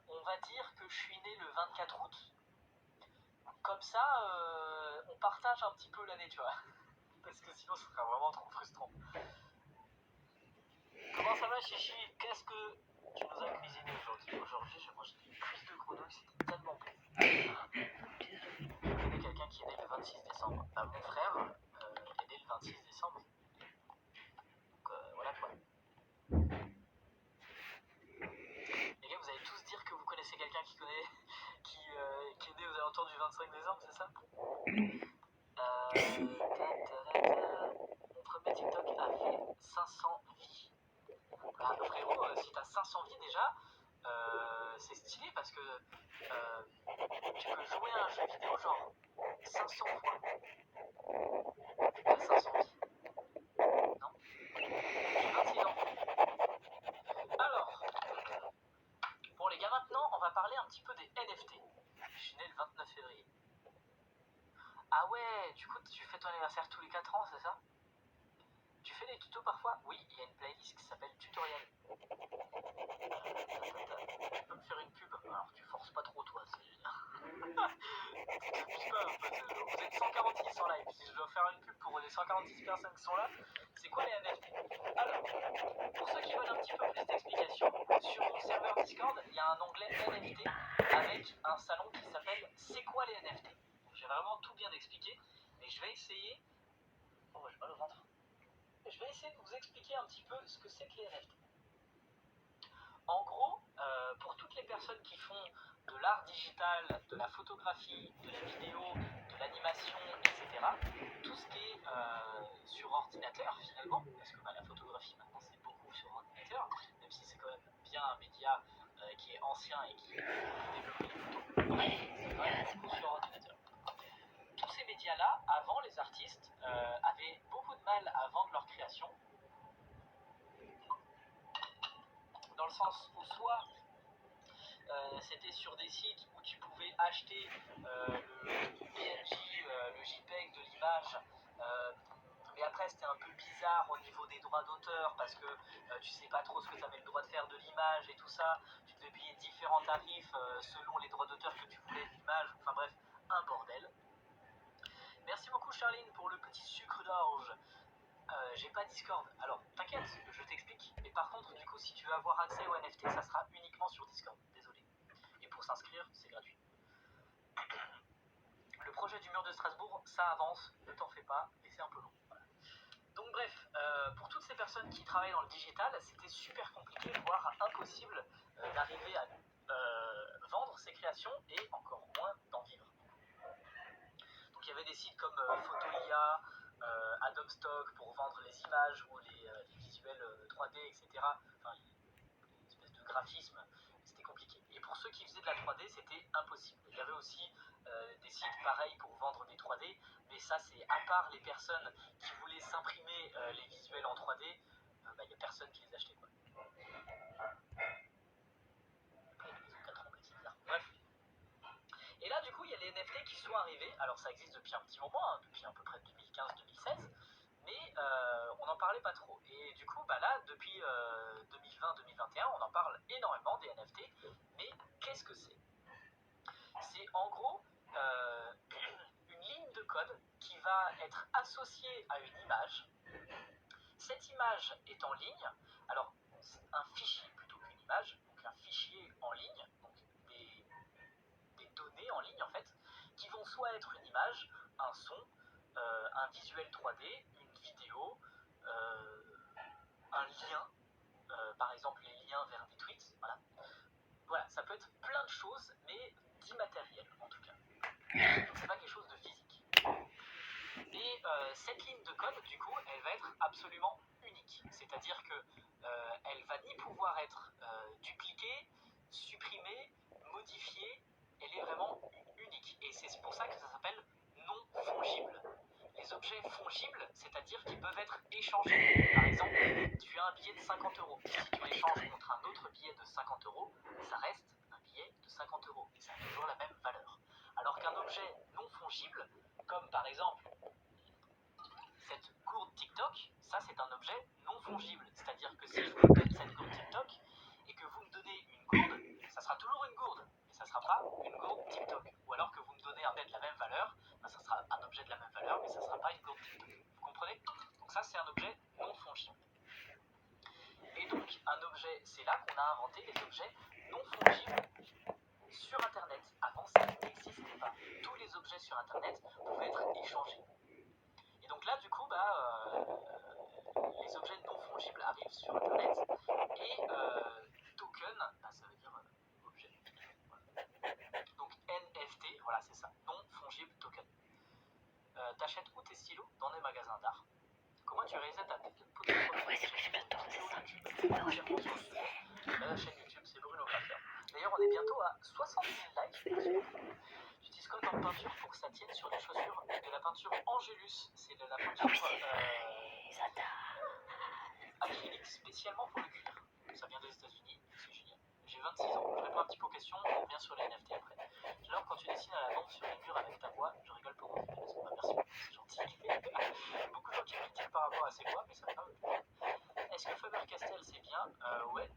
on va dire que je suis né le 24 août. Comme ça, on partage un petit peu l'année, tu vois. Parce que sinon, ce serait vraiment trop frustrant. Comment ça va, Chichi? Qu'est-ce que tu nous as cuisiné aujourd'hui? Aujourd'hui, j'ai mangé des cuisses de grenouille, c'était tellement bon. Je connais quelqu'un qui est né le 26 décembre. Bah, mon frère est né le 26 décembre. Donc voilà quoi. Les gars, vous allez tous dire que vous connaissez quelqu'un qui est né aux alentours du 25 décembre, c'est ça? Mon premier TikTok a fait 500 vies. Bah, frérot, si t'as 500 vies déjà, c'est stylé parce que tu peux jouer à un jeu vidéo genre 500 fois. T'as 500 vies. Non? J'ai 26 ans. Alors, bon les gars, maintenant on va parler un petit peu des NFT. Je suis né le 29 février. Ah ouais, du coup tu fais ton anniversaire tous les 4 ans, c'est ça? Tu fais des tutos parfois? Oui, il y a une playlist qui s'appelle Tutoriel. Tu peux me faire une pub? Alors tu forces pas trop toi, c'est génial. T'abuses pas un peu, vous êtes 146 en live. Si je dois faire une pub pour les 146 personnes qui sont là, c'est quoi les NFT? Alors, pour ceux qui veulent un petit peu plus d'explications, sur mon serveur Discord, il y a un onglet NFT avec un salon qui s'appelle C'est quoi les NFT? J'ai vraiment tout bien expliqué, mais je vais essayer... Oh, j'ai mal au ventre. Je vais essayer de vous expliquer un petit peu ce que c'est que les NFT. En gros, pour toutes les personnes qui font de l'art digital, de la photographie, de la vidéo, de l'animation, etc., tout ce qui est sur ordinateur finalement, parce que la photographie maintenant c'est beaucoup sur ordinateur, même si c'est quand même bien un média qui est ancien et qui est développé les photos, c'est quand même beaucoup sur ordinateur. Tous ces médias-là, avant les artistes, avaient beaucoup de mal à vendre leur création, dans le sens où soit c'était sur des sites où tu pouvais acheter le PNG, le JPEG de l'image, mais après c'était un peu bizarre au niveau des droits d'auteur parce que tu sais pas trop ce que tu avais le droit de faire de l'image et tout ça, tu devais payer différents tarifs selon les droits d'auteur que tu voulais de l'image, enfin bref, un bordel. Merci beaucoup Charline pour le petit sucre d'orge. J'ai pas Discord. Alors, t'inquiète, je t'explique. Mais par contre, du coup, si tu veux avoir accès au NFT, ça sera uniquement sur Discord. Désolé. Et pour s'inscrire, c'est gratuit. Le projet du mur de Strasbourg, ça avance, ne t'en fais pas, mais c'est un peu long. Voilà. Donc bref, pour toutes ces personnes qui travaillent dans le digital, c'était super compliqué, voire impossible d'arriver à vendre ses créations et encore moins d'en vivre. Donc il y avait des sites comme Photolia, Adobe Stock pour vendre les images ou les visuels 3D, etc. Enfin, une espèce de graphisme, c'était compliqué. Et pour ceux qui faisaient de la 3D, c'était impossible. Il y avait aussi des sites pareils pour vendre des 3D, mais ça c'est à part les personnes qui voulaient s'imprimer les visuels en 3D, il n'y a personne qui les achetait quoi. Bref. Et là du coup il y a les NFT qui sont arrivés, alors ça existe depuis un petit moment, hein, depuis à peu près 2015-2016, mais on n'en parlait pas trop. Et du coup, là, depuis 2020-2021, on en parle énormément des NFT. Mais qu'est-ce que c'est? C'est en gros une ligne de code qui va être associée à une image. Cette image est en ligne. Alors, c'est un fichier plutôt qu'une image, donc un fichier en ligne. Donc, soit être une image, un son, un visuel 3D, une vidéo, un lien, par exemple les liens vers des tweets, voilà. Voilà, ça peut être plein de choses, mais d'immatériel en tout cas. Donc c'est pas quelque chose de physique. Et cette ligne de code, du coup, elle va être absolument unique. C'est-à-dire que elle va ni pouvoir être dupliquée, supprimée, modifiée. Elle est vraiment unique. Et c'est pour ça que ça s'appelle non fongible. Les objets fongibles, c'est-à-dire qu'ils peuvent être échangés. Par exemple, tu as un billet de 50 euros. Si tu l'échanges contre un autre billet de 50 euros, ça reste un billet de 50 euros. Et ça a toujours la même valeur. Alors qu'un objet non fongible, comme par exemple cette gourde TikTok, ça c'est un objet non fongible. C'est-à-dire que si je vous donne cette gourde TikTok et que vous me donnez une gourde, ça sera toujours une gourde, mais ça ne sera pas une gourde TikTok. Ou alors que vous me donnez un objet de la même valeur, ben ça sera un objet de la même valeur, mais ça ne sera pas une gourde TikTok. Vous comprenez? Donc ça c'est un objet non fongible. Et donc un objet, c'est là qu'on a inventé les objets non fongibles sur Internet. Avant ça n'existait pas. Tous les objets sur Internet pouvaient être échangés. Et donc là, du coup, les objets non fongibles arrivent sur Internet et token, ça veut dire objet. Voilà. Donc NFT, voilà, c'est ça, non fongible token. T'achètes où tes stylos? Dans des magasins d'art. Comment tu réalises ta photographie? La chaîne YouTube, c'est Bruno Graffer. D'ailleurs, on est bientôt à 60 000 likes. J'utilise quoi comme peinture pour que ça tienne sur les chaussures? De la peinture Angélus, c'est de la peinture acrylique spécialement pour le cuir. Ça vient des États-Unis, c'est génial. J'ai 26 ans, je réponds un petit peu aux questions, on revient sur les NFT après. Genre, quand tu dessines à la lampe sur les murs avec ta voix, je rigole pour vous. Merci beaucoup, c'est gentil. Beaucoup de gens qui critiquent par rapport à ces voix, mais ça me parle. Est-ce que Faber-Castell c'est bien? Ouais.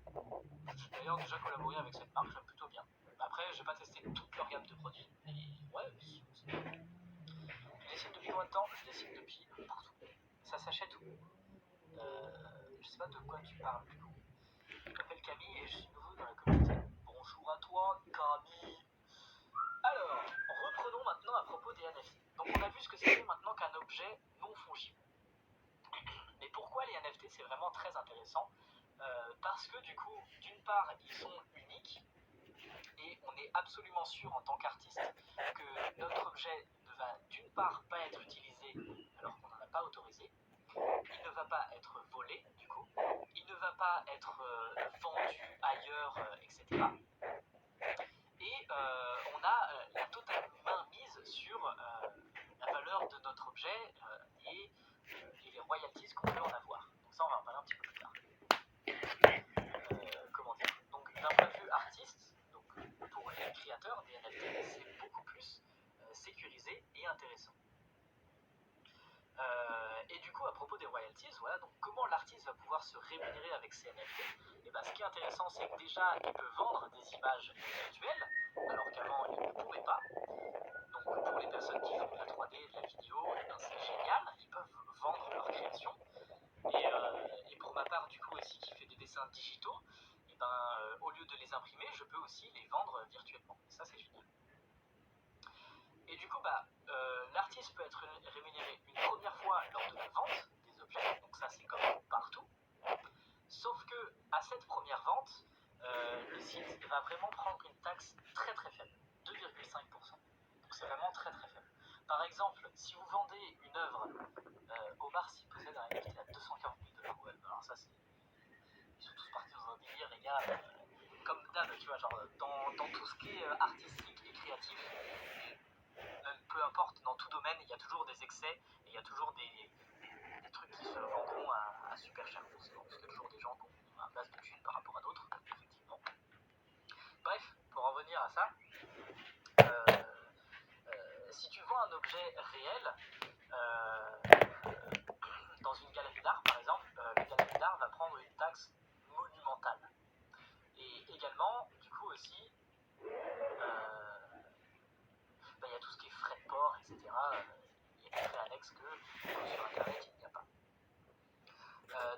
J'ai d'ailleurs déjà collaboré avec cette marque, j'aime plutôt bien. Après, j'ai pas testé toute leur gamme de produits, mais ouais, c'est bien. Tu dessines depuis combien de temps? Je dessine depuis partout. Ça s'achète où? Je sais pas de quoi tu parles du coup. Je m'appelle Camille et je suis nouveau dans la communauté. Bonjour à toi, Camille. Alors, reprenons maintenant à propos des NFT. Donc on a vu ce que c'était maintenant qu'un objet non fongible. Mais pourquoi les NFT c'est vraiment très intéressant? Parce que du coup, d'une part, ils sont uniques et on est absolument sûr en tant qu'artiste que notre objet ne va d'une part pas être utilisé alors qu'on n'en a pas autorisé, il ne va pas être volé du coup, il ne va pas être vendu ailleurs, etc. Et on a la totale main mise sur la valeur de notre objet et les royalties qu'on peut en avoir. Donc ça on va en parler un petit peu plus tard. Comment dire? Donc d'un point de vue artiste, donc pour les créateurs des NFT, c'est beaucoup plus sécurisé et intéressant. Et du coup, à propos des royalties, voilà, donc comment l'artiste va pouvoir se rémunérer avec ces NFT? Et ben, ce qui est intéressant, c'est que déjà, il peut vendre des images virtuelles, alors qu'avant, il ne pouvait pas. Donc, pour les personnes qui font de la 3D, de la vidéo, et ben, c'est génial, ils peuvent vendre leur création. Et pour ma part, du coup, aussi, qui fait des dessins digitaux, et ben, au lieu de les imprimer, je peux aussi les vendre virtuellement. Et ça, c'est génial. Et du coup, l'artiste peut être rémunéré une première fois lors de la vente des objets, donc ça c'est comme partout. Sauf que à cette première vente, le site va vraiment prendre une taxe très très faible, 2,5%. Donc c'est vraiment très très faible. Par exemple, si vous vendez une œuvre, Omar Sy possède un NFT à 240 000 $. Ouais, alors ça c'est... Ils sont tous partis dans un délire, les gars. Comme d'hab, tu vois, genre dans tout ce qui est artistique et créatif, peu importe, dans tout domaine, il y a toujours des excès et il y a toujours des trucs qui se vendront à super cher, forcément, parce qu'il y a toujours des gens qui ont un base de thunes par rapport à d'autres, effectivement. Bref, pour en revenir à ça, si tu vends un objet réel dans une galerie d'art, par exemple, la galerie d'art va prendre une taxe monumentale. Et également, du coup aussi, il y a tout ce qui est frais de port, etc. Il y a des frais annexes que sur Internet, il n'y a pas.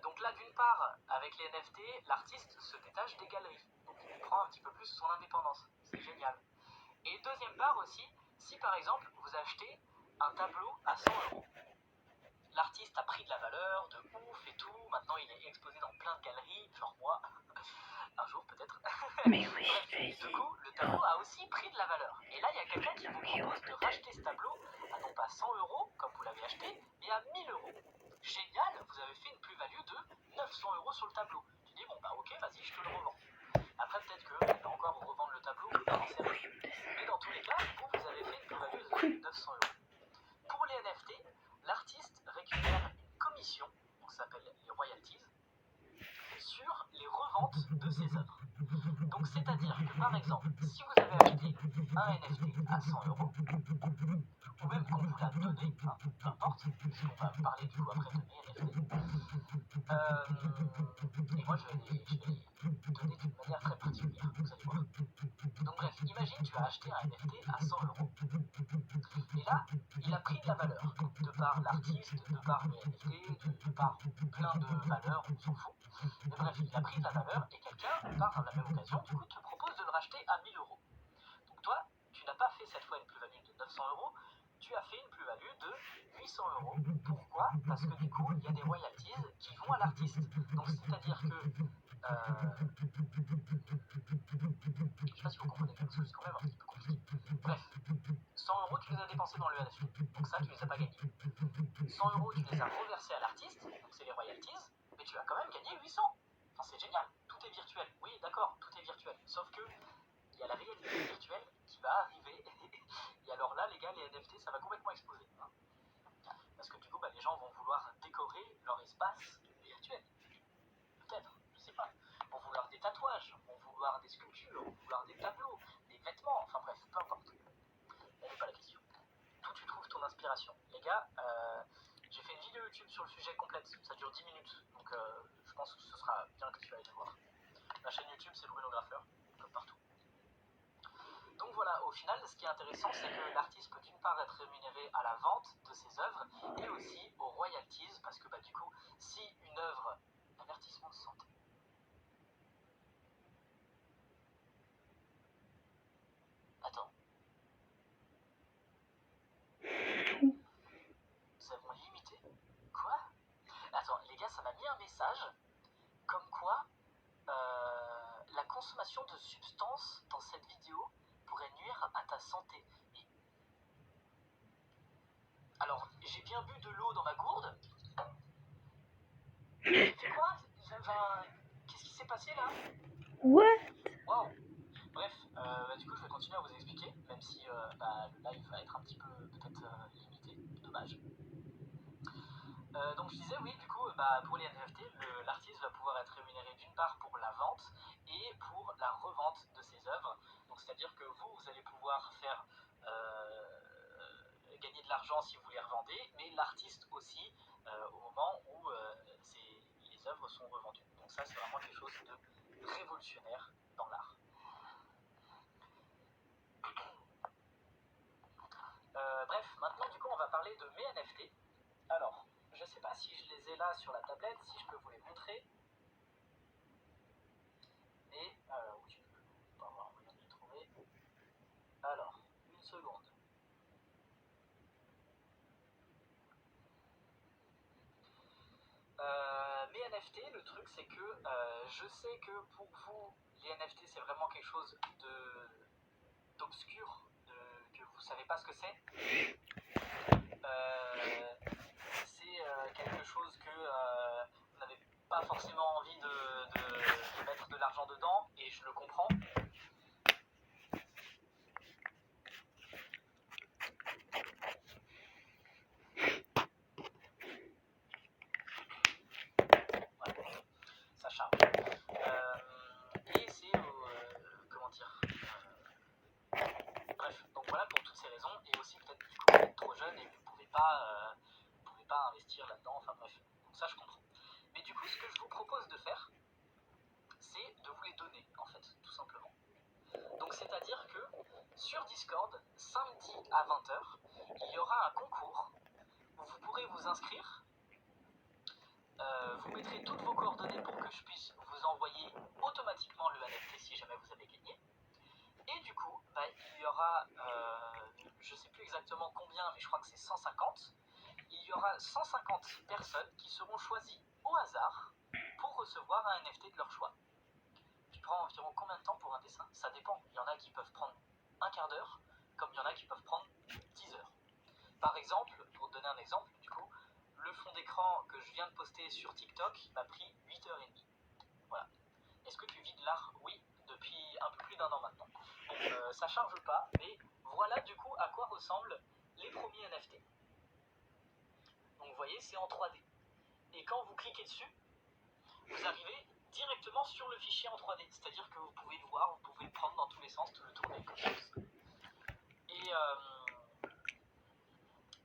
Donc là, d'une part, avec les NFT, l'artiste se détache des galeries. Donc il prend un petit peu plus son indépendance. C'est génial. Et deuxième part aussi, si par exemple vous achetez un tableau à 100 euros, l'artiste a pris de la valeur, de ouf et tout, maintenant il est exposé dans plein de galeries, genre moi, un jour peut-être. Mais oui, Bref, je vais du essayer. coup, le tableau a aussi pris de la valeur. Et là, il y a quelqu'un qui vous propose de racheter ce tableau à non pas 100 euros, comme vous l'avez acheté, mais à 1000 euros. Génial, vous avez fait une plus-value de 900 euros sur le tableau. Tu dis, bon bah ok, vas-y, je te le revends. Après, peut-être que va encore revendre le tableau, j'en sais rien. Mais dans tous les cas, vous avez fait une plus-value de 900 euros. Pour les NFT, l'artiste récupère une commission, donc ça s'appelle les royalties, sur les reventes de ses œuvres. Donc c'est-à-dire que par exemple, si vous avez acheté un NFT à 100 euros, ou même qu'on vous l'a donné, peu importe, puisqu'on va parler du coup après de mes NFT, et moi je vais les donner d'une manière très particulière, vous allez voir. Donc bref, imagine tu as acheté un NFT à 100 euros, et là, il a pris de la valeur, de par l'artiste, de par le NFT, de par plein de valeurs, on s'en fout. Mais bref, il a pris de la valeur et quelqu'un, par la même occasion, du coup, te propose de le racheter à 1000 euros. Donc toi, tu n'as pas fait cette fois une plus-value de 900 euros, tu as fait une plus-value de 800 euros. Pourquoi? Parce que du coup, il y a des royalties qui vont à l'artiste. Donc c'est-à-dire que... je sais pas si vous comprenez, parce que c'est quand même un petit peu compliqué. Bref, 100 euros, tu les as dépensés dans le NFT. Donc ça, tu les as pas gagnés. 100 euros, tu les as reversés à l'artiste, donc c'est les royalties, mais tu as quand même gagné 800. Enfin, c'est génial, tout est virtuel. Oui, d'accord, tout est virtuel. Sauf que il y a la réalité virtuelle qui va arriver. Et alors là, les gars, les NFT, ça va complètement exploser. Hein. Parce que du coup, les gens vont vouloir décorer leur espace virtuel. Peut-être, je sais pas. Vont vouloir des tatouages, vont vouloir des sculptures, vont vouloir des tableaux, des vêtements, enfin bref, peu importe. On n'est pas la question. D'où tu trouves ton inspiration. Les gars, j'ai fait une vidéo YouTube sur le sujet complète, ça dure 10 minutes, donc je pense que ce sera bien que tu ailles le voir. La chaîne YouTube, c'est Bruno Graffeur, comme partout. Donc voilà, au final, ce qui est intéressant, c'est que l'artiste peut d'une part être rémunéré à la vente de ses œuvres et aussi aux royalties, parce que du coup, si une œuvre... Avertissement de santé. Attends. Nous avons limité. Quoi? Attends, les gars, ça m'a mis un message comme quoi la consommation de substances dans cette vidéo pourrait nuire à ta santé. Et... alors, j'ai bien bu de l'eau dans ma gourde. J'ai fait quoi? Qu'est-ce qui s'est passé là? What? Waouh. Bref, du coup, je vais continuer à vous expliquer, même si le live va être un petit peu peut-être limité. Dommage. Donc je disais, oui, du coup, pour les NFT, l'artiste va pouvoir être rémunéré d'une part pour la vente et pour la revente de ses œuvres. Donc c'est-à-dire que vous allez pouvoir faire gagner de l'argent si vous les revendez, mais l'artiste aussi au moment où les œuvres sont revendues. Donc ça, c'est vraiment quelque chose de révolutionnaire dans l'art. Bref, maintenant du coup on va parler de mes NFT. Alors, je sais pas si je les ai là sur la tablette, si je peux vous les montrer. Et, oui, je peux pas avoir moyen de les trouver. Alors, une seconde. Mes NFT, le truc c'est que je sais que pour vous, les NFT c'est vraiment quelque chose d'obscur, que vous savez pas ce que c'est. C'est quelque chose que vous n'avez pas forcément envie de mettre de l'argent dedans, et je le comprends. Ça charme. Et c'est, comment dire, bref, donc voilà pour toutes ces raisons, et aussi peut-être du coup vous êtes trop jeune et vous pouvez pas investir là-dedans, enfin bref, donc ça je comprends. Mais du coup ce que je vous propose de faire, c'est de vous les donner en fait, tout simplement. Donc c'est-à-dire que sur Discord, samedi à 20h, il y aura un concours où vous pourrez vous inscrire. Vous mettrez toutes vos coordonnées pour que je puisse vous envoyer automatiquement le NFT si jamais vous avez gagné. Et du coup, bah, il y aura, je sais plus exactement combien, mais je crois que c'est 150. Il y aura 150 personnes qui seront choisies au hasard pour recevoir un NFT de leur choix. Tu prends environ combien de temps pour un dessin? Ça dépend. Il y en a qui peuvent prendre un quart d'heure, comme il y en a qui peuvent prendre 10 heures. Par exemple, pour te donner un exemple, du coup, le fond d'écran que je viens de poster sur TikTok m'a pris 8h30. Voilà. Est-ce que tu vis de l'art? Oui, depuis un peu plus d'1 an maintenant. Bon, ça charge pas, mais voilà du coup à quoi ressemblent les premiers NFT. Donc vous voyez, c'est en 3D. Et quand vous cliquez dessus, vous arrivez directement sur le fichier en 3D. C'est-à-dire que vous pouvez le voir, vous pouvez le prendre dans tous les sens, tout le tourner comme ça.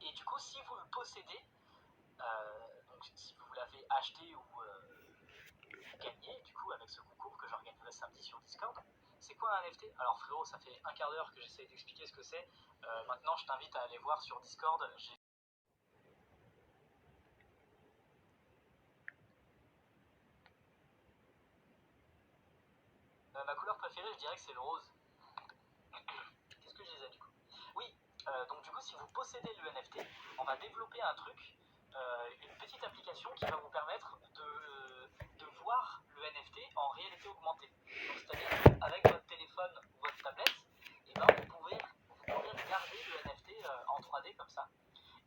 Et du coup, si vous le possédez, donc si vous l'avez acheté ou gagné, du coup, avec ce concours que j'organiserai samedi sur Discord, c'est quoi un NFT? Alors frérot, ça fait un quart d'heure que j'essaie d'expliquer ce que c'est. Maintenant, je t'invite à aller voir sur Discord. Ma couleur préférée, je dirais que c'est le rose. Qu'est-ce que je disais du coup? Oui, donc du coup, si vous possédez le NFT, on va développer un truc, une petite application qui va vous permettre de voir le NFT en réalité augmentée. Donc c'est-à-dire avec votre téléphone ou votre tablette, et ben, vous pouvez regarder le NFT en 3D comme ça.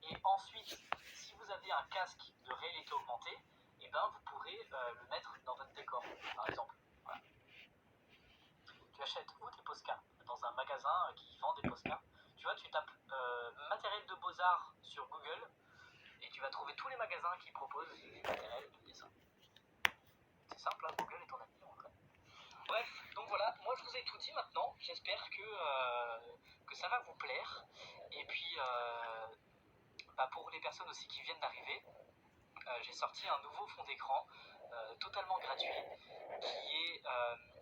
Et ensuite, si vous avez un casque de réalité augmentée, et ben, vous pourrez le mettre dans votre décor, par exemple. Voilà. Tu achètes où tes Posca? Dans un magasin qui vend des Posca. Tu vois, tu tapes matériel de beaux-arts sur Google et tu vas trouver tous les magasins qui proposent du matériel de dessin. C'est simple, hein, Google est ton ami en vrai. Bref, donc voilà, moi je vous ai tout dit maintenant. J'espère que ça va vous plaire. Et puis, bah, pour les personnes aussi qui viennent d'arriver, j'ai sorti un nouveau fond d'écran totalement gratuit qui est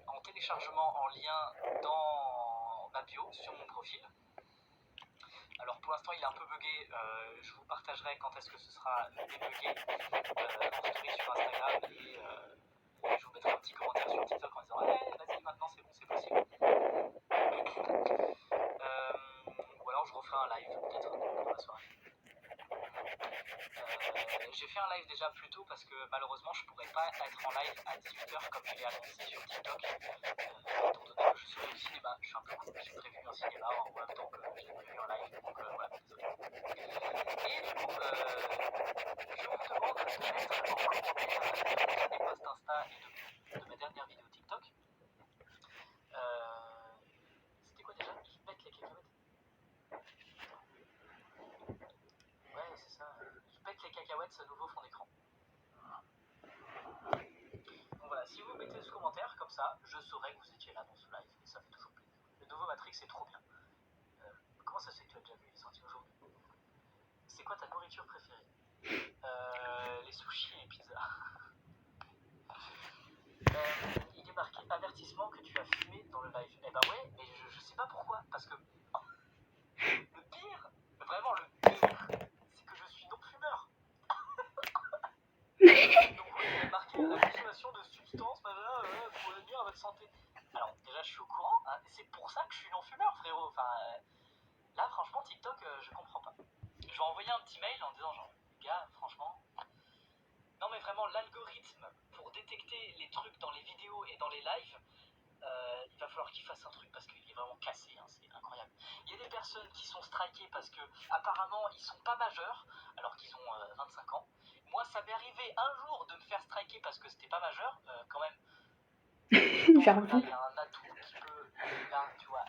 en téléchargement en lien dans ma bio sur mon profil. Alors pour l'instant il est un peu bugué, je vous partagerai quand est-ce que ce sera débugué en story sur Instagram et je vous mettrai un petit commentaire sur TikTok en disant hey, vas-y maintenant c'est bon, c'est possible. Ou alors je referai un live peut-être dans la soirée. J'ai fait un live déjà plus tôt parce que malheureusement je pourrais pas être en live à 18h comme je l'ai annoncé sur TikTok étant donné que je serai au cinéma. Je suis un peu cool, j'ai prévu un cinéma en même temps que j'ai prévu un live, donc voilà, désolé. Et du coup, je vous demande de mettre en commentaire tous mes posts Insta et de mes dernières vidéos TikTok. C'était quoi déjà? Je pète les cacahuètes. Ouais, c'est ça. Je pète les cacahuètes, ce nouveau fond d'écran. Donc voilà, si vous mettez ce commentaire comme ça, je saurai que vous étiez là dans ce live et ça fait toujours plaisir. Le nouveau Matrix est trop bien. Comment ça se fait que tu as déjà vu? Il est sorti aujourd'hui. C'est quoi ta nourriture préférée? Les sushis et les pizzas. Il est marqué avertissement que tu as fumé dans le live. Eh bah ouais, mais je sais pas pourquoi. Parce que le pire, vraiment le pire, c'est que je suis non-fumeur. Donc oui, il est marqué la consommation de substances pour nuire à votre santé. Alors déjà je suis au courant, hein, c'est pour ça que je suis non-fumeur frérot. Enfin, là franchement TikTok je comprends pas. Je vais envoyer un petit mail en disant genre, gars franchement... Non mais vraiment l'algorithme pour détecter les trucs dans les vidéos et dans les lives, il va falloir qu'il fasse un truc parce qu'il est vraiment cassé, hein, c'est incroyable. Il y a des personnes qui sont strikées parce que apparemment ils sont pas majeurs alors qu'ils ont 25 ans. Moi ça m'est arrivé un jour de me faire striker parce que c'était pas majeur, quand même. J'avoue. Là il y a un atout qui peut, là tu vois,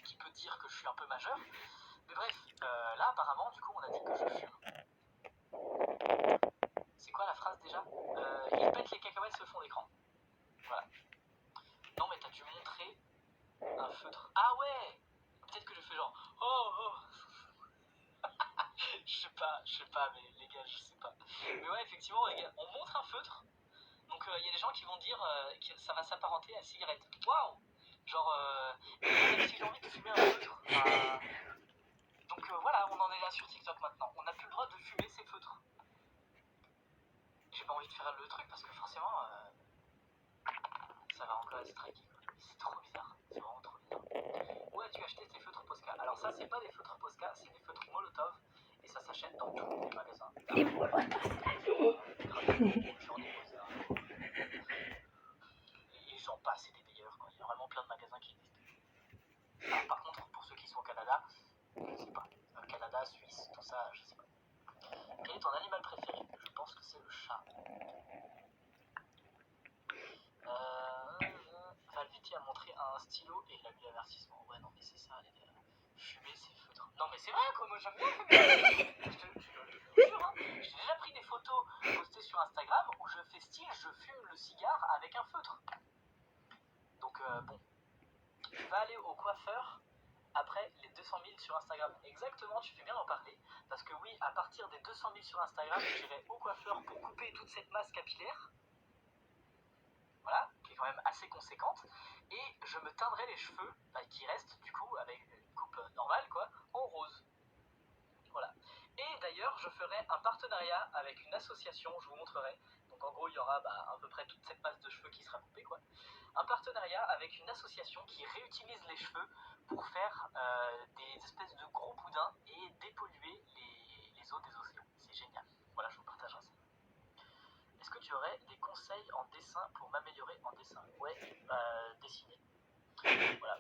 qui peut dire que je suis un peu majeur. Mais bref, là apparemment du coup on a dit que je fume. C'est quoi la phrase déjà? Il pète les cacahuètes ce fond d'écran. Voilà. Non mais t'as dû montrer un feutre. Ah ouais. Peut-être que je fais genre oh oh. je sais pas, mais les gars, je sais pas. Mais ouais, effectivement, les gars, on montre un feutre. Donc il y a des gens qui vont dire que ça va s'apparenter à cigarette. Waouh. Genre, même si j'ai envie de fumer un feutre. Donc voilà, on en est là sur TikTok maintenant. On n'a plus le droit de fumer ces feutres. J'ai pas envie de faire le truc parce que forcément, ça va encore être striké. C'est trop bizarre. C'est vraiment trop bizarre. Où as-tu acheté c'est pas des feutres Posca, c'est des feutres Molotov et ça s'achète dans tous les magasins. Les Molotov, J'en ai posé un. Et j'en passe, c'est des meilleurs, quoi. Il y a vraiment plein de magasins qui existent. Alors, par contre, pour ceux qui sont au Canada, je sais pas. Canada, Suisse, tout ça, je sais pas. Quel est ton animal préféré? Je pense que c'est le chat. Valviti a montré un stylo et il a mis l'avertissement. Ouais, non, mais c'est ça, les gars. Fumer, c'est feutre. Non, mais c'est vrai, quoi, moi j'aime bien fumer. Je te jure, hein. J'ai déjà pris des photos postées sur Instagram où je fais style, je fume le cigare avec un feutre. Donc, bon. Tu vas aller au coiffeur après les 200 000 sur Instagram. Exactement, tu fais bien d'en parler. Parce que oui, à partir des 200 000 sur Instagram, j'irai au coiffeur pour couper toute cette masse capillaire. Voilà, qui est quand même assez conséquente. Et je me teindrai les cheveux, qui restent du coup avec une coupe normale, quoi, en rose. Voilà. Et d'ailleurs, je ferai un partenariat avec une association, je vous montrerai. Donc en gros, il y aura à peu près toute cette masse de cheveux qui sera coupée, quoi. Un partenariat avec une association qui réutilise les cheveux pour faire des espèces de gros boudins et dépolluer les eaux des océans. C'est génial. Voilà, je vous partagerai ça. Est-ce que tu aurais des conseils en dessin pour m'améliorer en dessin? Ouais, dessiner. Voilà.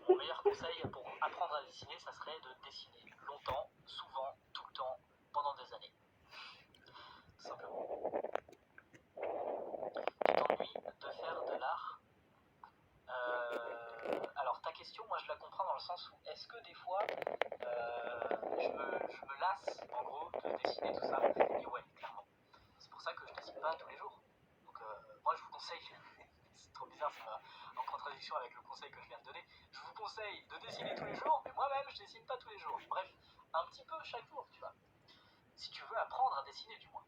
Mon meilleur conseil pour apprendre à dessiner, ça serait de dessiner longtemps, souvent, tout le temps, pendant des années. Tout simplement. Tu t'ennuies de faire de l'art? Alors ta question, moi je la comprends dans le sens où est-ce que des fois je me lasse en gros de dessiner tout ça? Et ouais, clairement. C'est pour ça que je dessine pas tous les jours. Donc moi je vous conseille, c'est trop bizarre, c'est en contradiction avec le conseil que je viens de donner, je vous conseille de dessiner tous les jours, mais moi-même je dessine pas tous les jours. Bref, un petit peu chaque jour, tu vois. Si tu veux apprendre à dessiner du moins.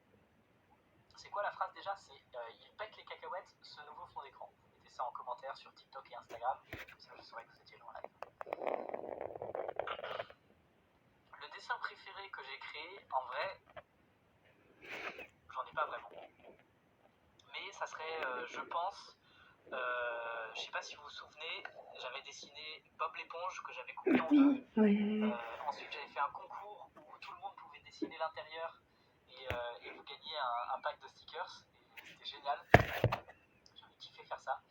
C'est quoi la phrase déjà? C'est il pète les cacahuètes, ce nouveau fond d'écran. Vous mettez ça en commentaire sur TikTok et Instagram, comme ça je saurais que vous étiez là en live. Le dessin préféré que j'ai créé, en vrai, j'en ai pas vraiment. Mais ça serait, je pense, je sais pas si vous vous souvenez, j'avais dessiné Bob l'éponge que j'avais coupé en deux. Oui. Ensuite j'avais fait un concours où tout le monde pouvait dessiner l'intérieur et vous gagnez un pack de stickers. Et c'était génial. J'avais kiffé faire ça.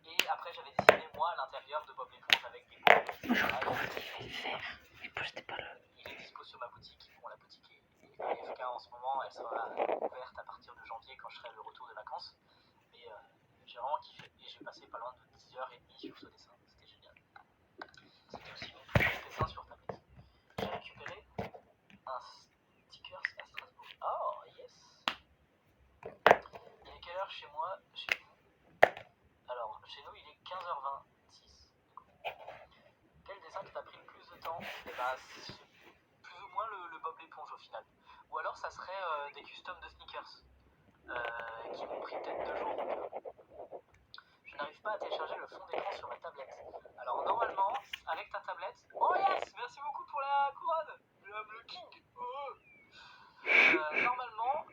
Et après j'avais dessiné moi à l'intérieur de Bob l'éponge avec des mots. Moi je crois que je vais le faire. Mais moi j'étais pas là. Il est dispo sur ma boutique. Bon, la boutique est AFK en ce moment, elle sera ouverte à partir de janvier quand je serai de retour de vacances. Mais j'ai vraiment kiffé et j'ai passé pas loin de 10h30 sur ce dessin. C'était génial. C'était aussi mon plus gros dessin sur tablette. J'ai récupéré un stickers à Strasbourg. Oh yes. Il est quelle heure chez moi? Chez vous? Alors, chez nous il est 15h26. Quel dessin qui t'a pris le plus de temps? Et bah, c'est plus ou moins le Bob l'éponge au final. Ou alors ça serait des customs de sneakers qui m'ont pris peut-être 2 jours. Je n'arrive pas à télécharger le fond d'écran sur ma tablette. Alors normalement, avec ta tablette... Oh yes! Merci beaucoup pour la couronne! Le king! Normalement,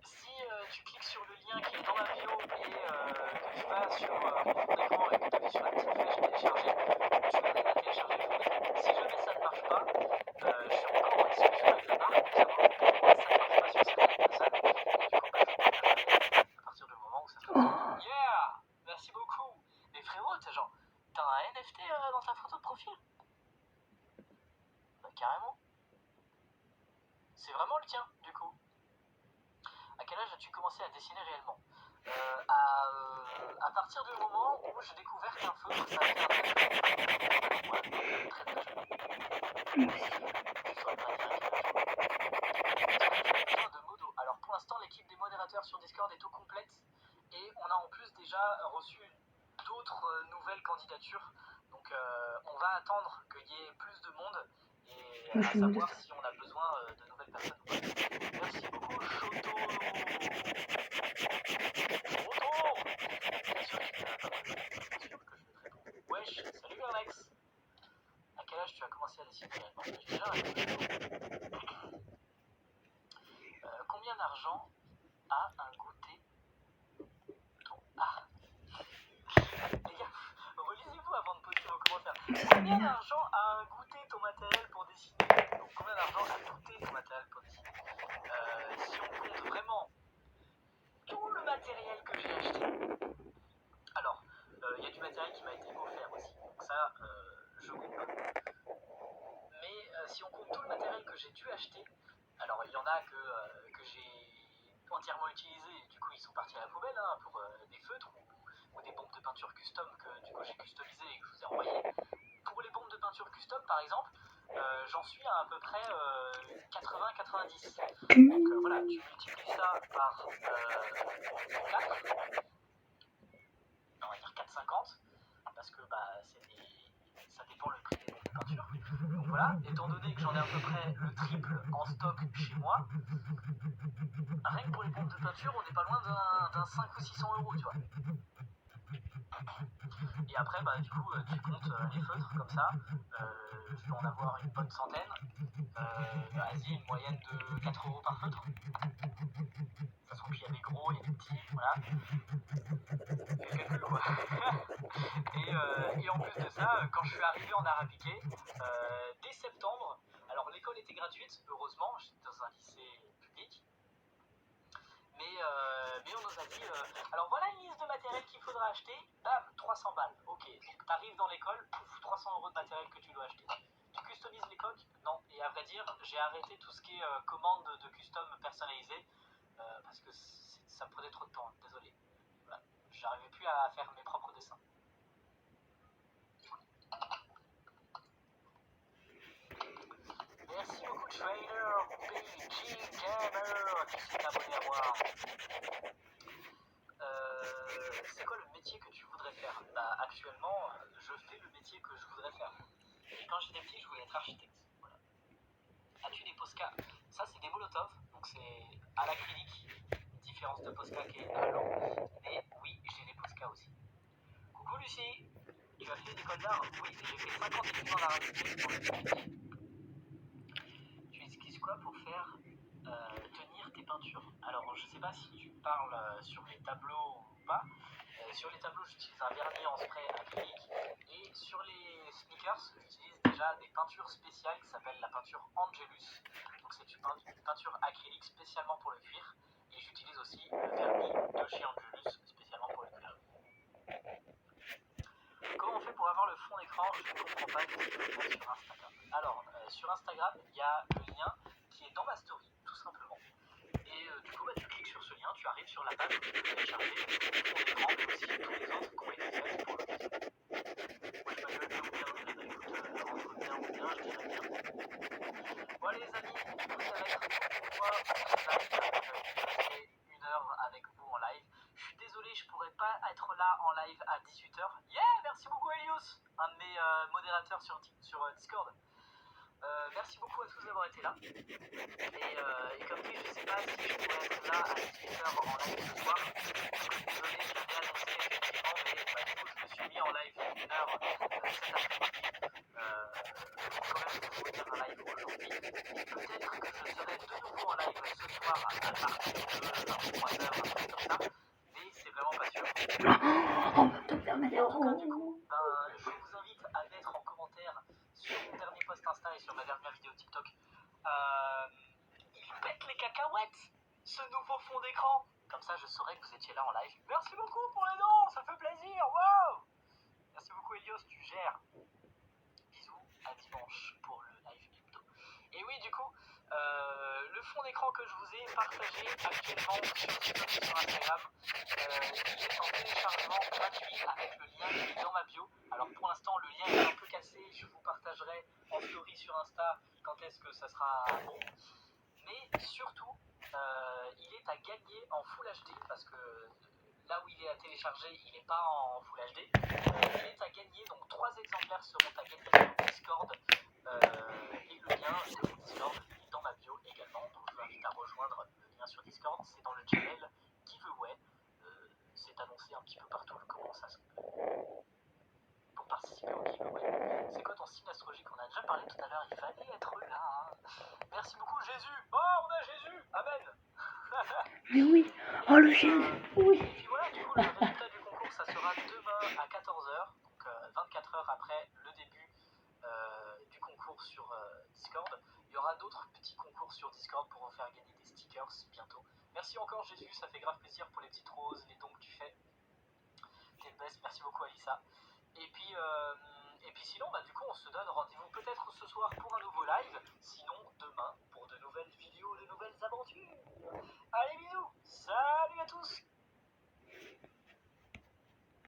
si tu cliques sur le lien qui est dans ma bio et que tu vas sur mon fond d'écran et que tu appuies sur la petite flèche télécharger, tu arrives à télécharger le fond d'écran. Si jamais ça ne marche pas, je suis encore en discussion avec la marque pour savoir pourquoi ça ne marche pas sur certaines personnes. Et du coup, je vous partagerai à partir du moment où ça sera possible. Yeah! Merci beaucoup! Mais frérot, t'as un NFT dans ta photo de profil? Bah carrément. C'est vraiment le tien, du coup. À quel âge as-tu commencé à dessiner réellement? À partir du moment où j'ai découvert qu'un feutre, ça avait un très voilà, très très jeune. Je saurais pas dire à quel âge. Est-ce que tu as besoin de modos? Alors pour l'instant, l'équipe des modérateurs sur Discord est au complète et on a en plus déjà reçu d'autres nouvelles candidatures. Donc on va attendre qu'il y ait plus de monde et à savoir si on a besoin de nouvelles personnes ou pas. Merci beaucoup, Choto. Bien sûr que je vais te répondre. Wesh, salut Alex. À quel âge tu as commencé à dessiner réellement? J'ai déjà répondu. Combien d'argent a un goûter les gars, relisez-vous avant de poster vos commentaires. Combien d'argent a un goûter tomate matériel pour dessiner. Donc combien d'argent a coûté ton matériel pour dessiner? Si on compte vraiment tout le matériel que j'ai acheté, alors il y a du matériel qui m'a été offert aussi, donc ça je compte pas. Mais si on compte tout le matériel que j'ai dû acheter, alors il y en a que j'ai entièrement utilisé et du coup ils sont partis à la poubelle hein, pour des feutres ou des bombes de peinture custom que du coup j'ai customisé et que je vous ai envoyé. Pour les bombes de peinture custom par exemple, j'en suis à peu près 80-90. Donc voilà, tu multiplies ça par 4, on va dire 4,50 parce que ça dépend le prix des bombes de peinture. Donc voilà, étant donné que j'en ai à peu près le triple en stock chez moi, rien que pour les bombes de peinture, on n'est pas loin d'un 5 ou 600 euros, tu vois. Et après, du coup, tu comptes les feutres comme ça. Je dois en avoir une bonne centaine. Vas-y, une moyenne de 4 euros par feutre. De toute façon, puis il y a des gros, il y a des petits, voilà. Fais le calcul, quoi. Et en plus de ça, quand je suis arrivé en art appliqué, dès septembre, alors l'école était gratuite, heureusement, j'étais dans un lycée public. Mais on nous a dit, alors voilà une liste de matériel qu'il faudra acheter, bam, 300 balles, ok. Donc t'arrives dans l'école, pouf, 300 euros de matériel que tu dois acheter. Tu customises les coques? Non. Et à vrai dire, j'ai arrêté tout ce qui est commande de custom personnalisé, parce que ça me prenait trop de temps, désolé. Voilà. J'arrivais plus à faire mes propres dessins. Merci beaucoup Trader, BG Gamer, qui s'est abonné à moi. C'est quoi le métier que tu voudrais faire? Actuellement, je fais le métier que je voudrais faire. Et quand j'étais petit, je voulais être architecte. Voilà. As-tu des Posca? Ça, c'est des Molotov, donc c'est à l'acrylique. Différence de Posca qui est à l'eau. Mais oui, j'ai des Posca aussi. Coucou Lucie, tu as fait l'école d'art? Oui, j'ai fait 50 études en art appliqué. Tu utilises quoi pour faire tenir tes peintures? Alors, je sais pas si tu parles sur les tableaux ou pas. Sur les tableaux, j'utilise un vernis en spray acrylique. Et sur les sneakers, j'utilise déjà des peintures spéciales qui s'appellent la peinture Angelus. Donc c'est une peinture acrylique spécialement pour le cuir. Et j'utilise aussi le vernis de chez Angelus spécialement pour le cuir. Comment on fait pour avoir le fond d'écran? Je ne comprends pas qu'est-ce qu'il faut faire sur Instagram. Alors, sur Instagram, il y a le lien qui est dans ma story, tout simplement. Et du coup, tu cliques sur ce lien, tu arrives sur la page où tu peux télécharger le fond d'écran, mais aussi tous les autres qui ont été faits pour l'occasion. Moi, je m'appelle bien ou bien, écoute, entre bien ou bien, je dirais bien. Bon, les amis, du coup, ça va être tout pour moi pour ce live. Je vais rester 1 heure avec vous en live. Je suis désolé, je pourrais pas être là en live à 18h. Yeah, merci beaucoup Elios, un de mes modérateurs sur Discord. Merci beaucoup à tous d'avoir été là. Et comme dit, je sais pas si je pourrais être là à 18h en live ce soir. Désolé, je l'avais annoncé effectivement, mais du coup je me suis mis en live 1 heure cet après-midi. Quand même vous faire un live aujourd'hui. Peut-être que je serai de nouveau en live ce soir à partir de 23h, un truc comme ça. Mais c'est vraiment pas sûr. En tout cas, du coup, je vous invite à mettre en commentaire sur mon dernier post Insta et sur ma dernière vidéo TikTok. Il pète les cacahuètes, ce nouveau fond d'écran. Comme ça, je saurais que vous étiez là en live. Merci beaucoup pour les dons, ça fait plaisir. Wow. Merci beaucoup Elios, tu gères. Bisous, à dimanche pour le live hebdo. Et oui, du coup, le fond d'écran que je vous ai partagé actuellement sur TikTok et sur Instagram, il est en téléchargement gratuit avec le lien qui est dans ma bio. Alors pour l'instant, le lien est un peu cassé. Je vous partagerai en story sur Insta quand est-ce que ça sera bon. Mais surtout, il est à gagner en Full HD parce que là où il est à télécharger, il n'est pas en Full HD. Il est à gagner, donc 3 exemplaires seront à gagner sur Discord. Et le lien de mon Discord est dans ma bio également. Donc je vous invite à rejoindre le lien sur Discord. C'est dans le channel Giveaway. C'est annoncé un petit peu partout comment ça se pour participer au giveaway. C'est quoi ton signe astrologique? On a déjà parlé tout à l'heure, il fallait être là. Hein. Merci beaucoup Jésus. Oh, on a Jésus. Amen. Mais oui. Oh le Jésus. Oui. Et puis voilà, du coup, le résultat du concours, ça sera demain à 14h, donc 24 heures après le début du concours sur pour vous faire gagner des stickers bientôt. Merci encore Jésus, ça fait grave plaisir pour les petites roses, les dons que tu fais. T'es le best, merci beaucoup Alissa. Et puis sinon, bah, du coup, on se donne rendez-vous